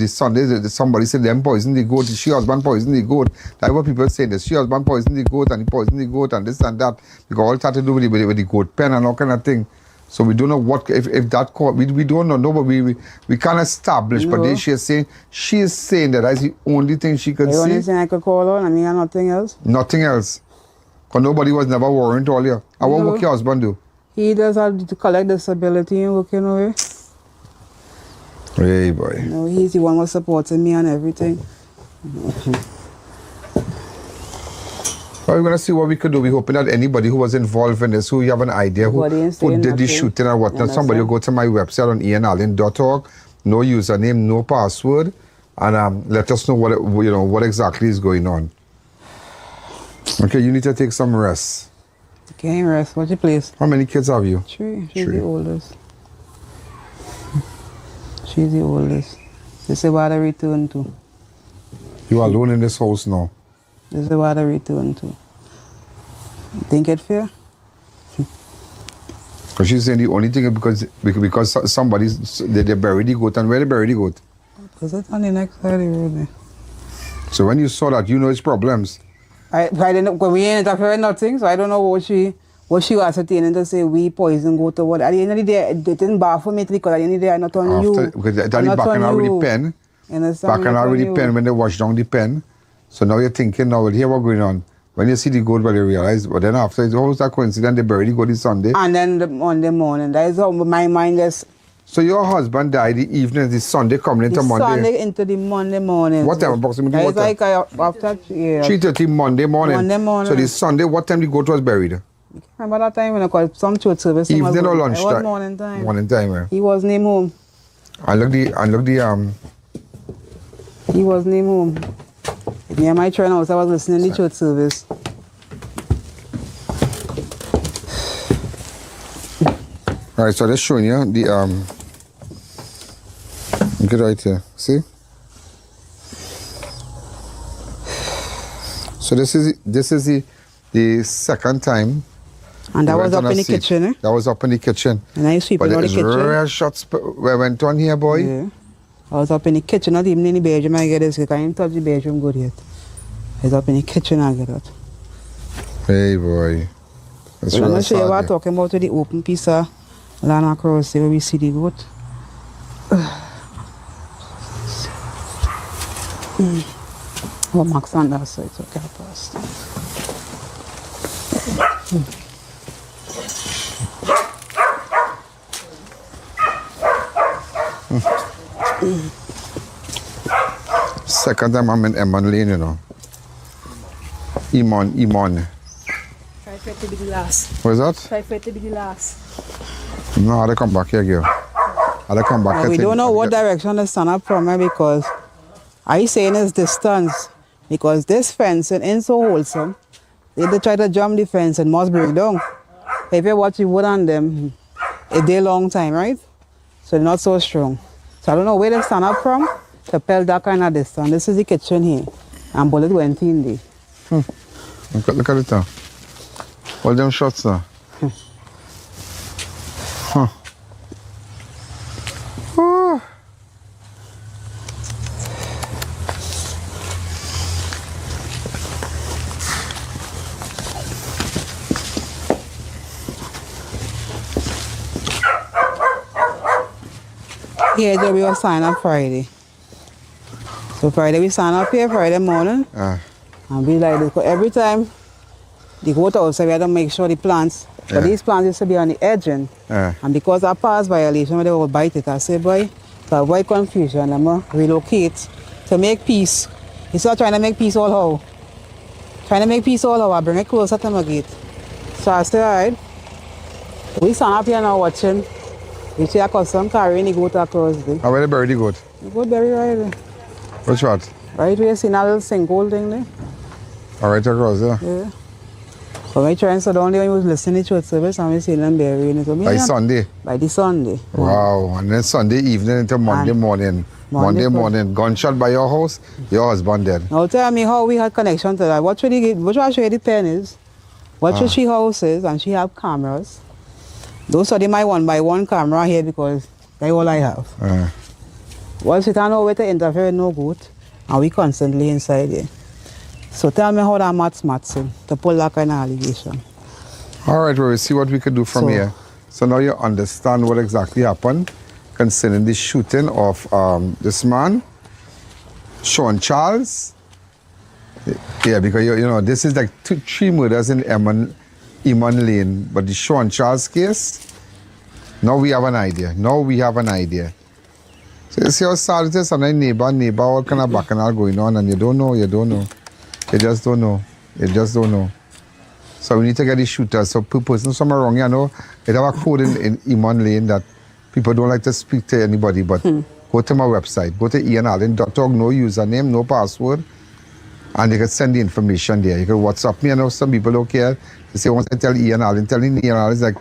Sunday, somebody said them poison the goat, she husband poisoned the goat. That's what people say, the she husband poisoned the goat and he poisoned the goat and this and that. Because all it had to do with the goat pen and all kind of thing. So we don't know what, if that court, we don't know, but we can't establish. No. But she is saying that that's the only thing she could say. The only thing I could call on, I mean, nothing else? Nothing else. Because nobody was never warrant all year. And what work your husband do? He does have to collect disability and working away. Hey, boy. No, he's the one who was supporting me and everything. Well, we're going to see what we could do. We're hoping that anybody who was involved in this, who you have an idea, who did the shooting or whatnot, somebody will go to my website on ianallen.org, no username, no password, and let us know what exactly is going on. Okay, you need to take some rest. Okay, rest. What's your place? How many kids have you? 3. She's the oldest. She's the oldest. This is what I return to. You are alone in this house now? This is what I return to. Think it fair? Because she's saying the only thing is because they buried the goat. And where they buried the goat? Because it's on the next side of the road there. So when you saw that, you know it's problems? I didn't, we ain't interfering nothing, so I don't know what she was ascertaining to say we poison goat or what. At the end of the day, it didn't baffle me because at the end of the day, I'm not on you. Because that back and already pen. Back and already pen when they wash down the pen. So now you're thinking, now, well, here what's going on. When you see the goat, well, you realize, but then after, it's almost a coincidence, they buried the goat this Sunday. And then the Monday morning, that is how my mind is. So your husband died the evening, the Sunday coming into Monday? Sunday into the Monday morning. What time approximately? It's like after 3:30 Monday morning. Monday morning. So the Sunday, what time the goat was buried? Remember that time when I called some church service? Evening or lunchtime? It was morning time. Morning time, yeah. He wasn't even home. He wasn't even home. Me and my train house, I was listening to the church service. All right, so they're showing you the get right here. See? So this is the second time. And that was up in the kitchen, eh? That was up in the kitchen. And I sweep out the kitchen. But real shots went on here, boy. Yeah. I was up in the kitchen, not even in the bedroom. I get this. I can't touch the bedroom good yet. I was up in the kitchen. I get that. Hey, boy. That's I'm going to show you what I'm talking about with the open piece of land across there where we see the goat. Oh, Max on that side, so I can't pass. Second time I'm in Emman Lane, you know. Imon. Try for it to be the last. What is that? Try for it to be the last. No, I had to come back here, girl. I had to come back here. We don't know what direction the sun up from here because I saying it's distance. Because this fence in so wholesome, they try to jump the fence and must break down. If you watch the wood on them, it's a long time, right? So they're not so strong. So I don't know where they stand up from to pell that kind of distance. This is the kitchen here. And bullet went in there. Look at it now. All them shots now. Huh. Oh. Here we will sign up Friday. So Friday we sign up here Friday morning. And we like this. Every time the goat outside, we have to make sure the plants, but these plants used to be on the edging. And because of past violation, they will bite it. I say, boy, to avoid confusion, I'm going to relocate to make peace. Instead of trying to make peace all how. Trying to make peace all how, I bring it closer to my gate. So I say, all right, we stand up here now watching. We see a custom carrying the goat across there. How where they bury the goat? The goat bury right there. Which part? Right where you see a little sinkhole thing there. All right across there? Yeah. But my trying so down there, he was listening to church service and we seen them burying it. So By Sunday? By the Sunday. Wow, and then Sunday evening into Monday morning. Monday morning, gunshot by your house, your husband dead. Now tell me how we had connection to that. What should the pen is? What should she houses and she have cameras? Those are my 1x1 camera here because that's all I have. Well, she don't know where to interfere, no good. And we constantly inside here. So tell me how that match to pull that kind of allegation. All right, we'll see what we can do from here. So now you understand what exactly happened concerning the shooting of this man, Sean Charles. Yeah, because you know, this is like 3 murders in Eman Lane, but the Sean Charles case, now we have an idea. So you see how sad it is, and then neighbor, all kind of bacchanal going on, and you don't know. You just don't know. So we need to get the shooters. So persons from around, you know, they have a code in Eman Lane that people don't like to speak to anybody, but go to my website, go to ianallen.org, no username, no password, and you can send the information there. You can WhatsApp me. I know some people don't care. They say, once I tell Ian Allen, telling Ian Allen is like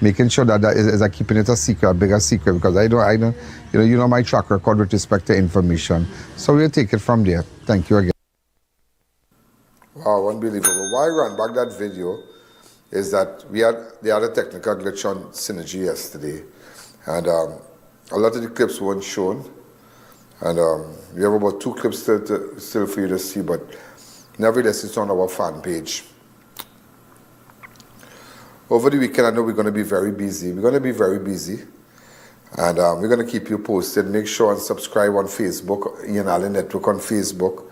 making sure that is like keeping it a secret, a bigger secret, because I don't, you know my track record with respect to information. So we'll take it from there. Thank you again. Wow, unbelievable. Why I ran back that video is that they had a technical glitch on Synergy yesterday. And a lot of the clips weren't shown. And we have about 2 clips still for you to see, but nevertheless, it's on our fan page. Over the weekend, I know we're going to be very busy. And we're going to keep you posted. Make sure and subscribe on Facebook, Ian Allen Network on Facebook.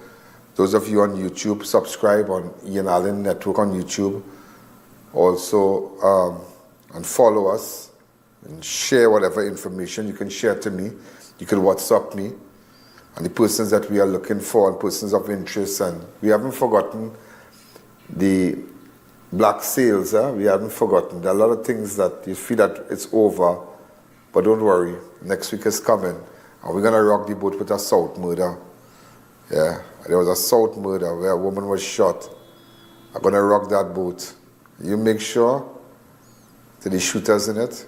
Those of you on YouTube, subscribe on Ian Allen Network on YouTube. Also, and follow us and share whatever information you can share to me. You can WhatsApp me. And the persons that we are looking for and persons of interest. And we haven't forgotten the black sales. We haven't forgotten. There are a lot of things that you feel that it's over. But don't worry. Next week is coming. And we're going to rock the boat with a South murder. Yeah. There was a South murder where a woman was shot. I'm going to rock that boat. You make sure that the shooters in it,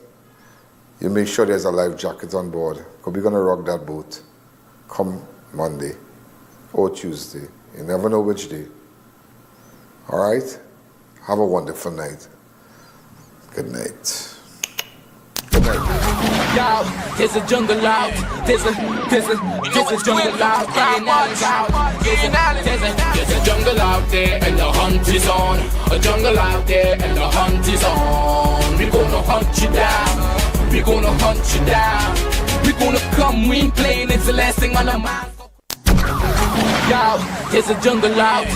you make sure there's a life jacket on board. Because we're going to rock that boat come Monday or Tuesday. You never know which day. All right? Have a wonderful night. Good night. Good night. Yo, there's a jungle out. There's a jungle out. There's a jungle out there and the hunt is on. A jungle out there and the hunt is on. We're gonna hunt you down. We're gonna hunt you down. We're gonna come, we ain't playing, it's the last thing on our mind. Yo, there's a jungle out.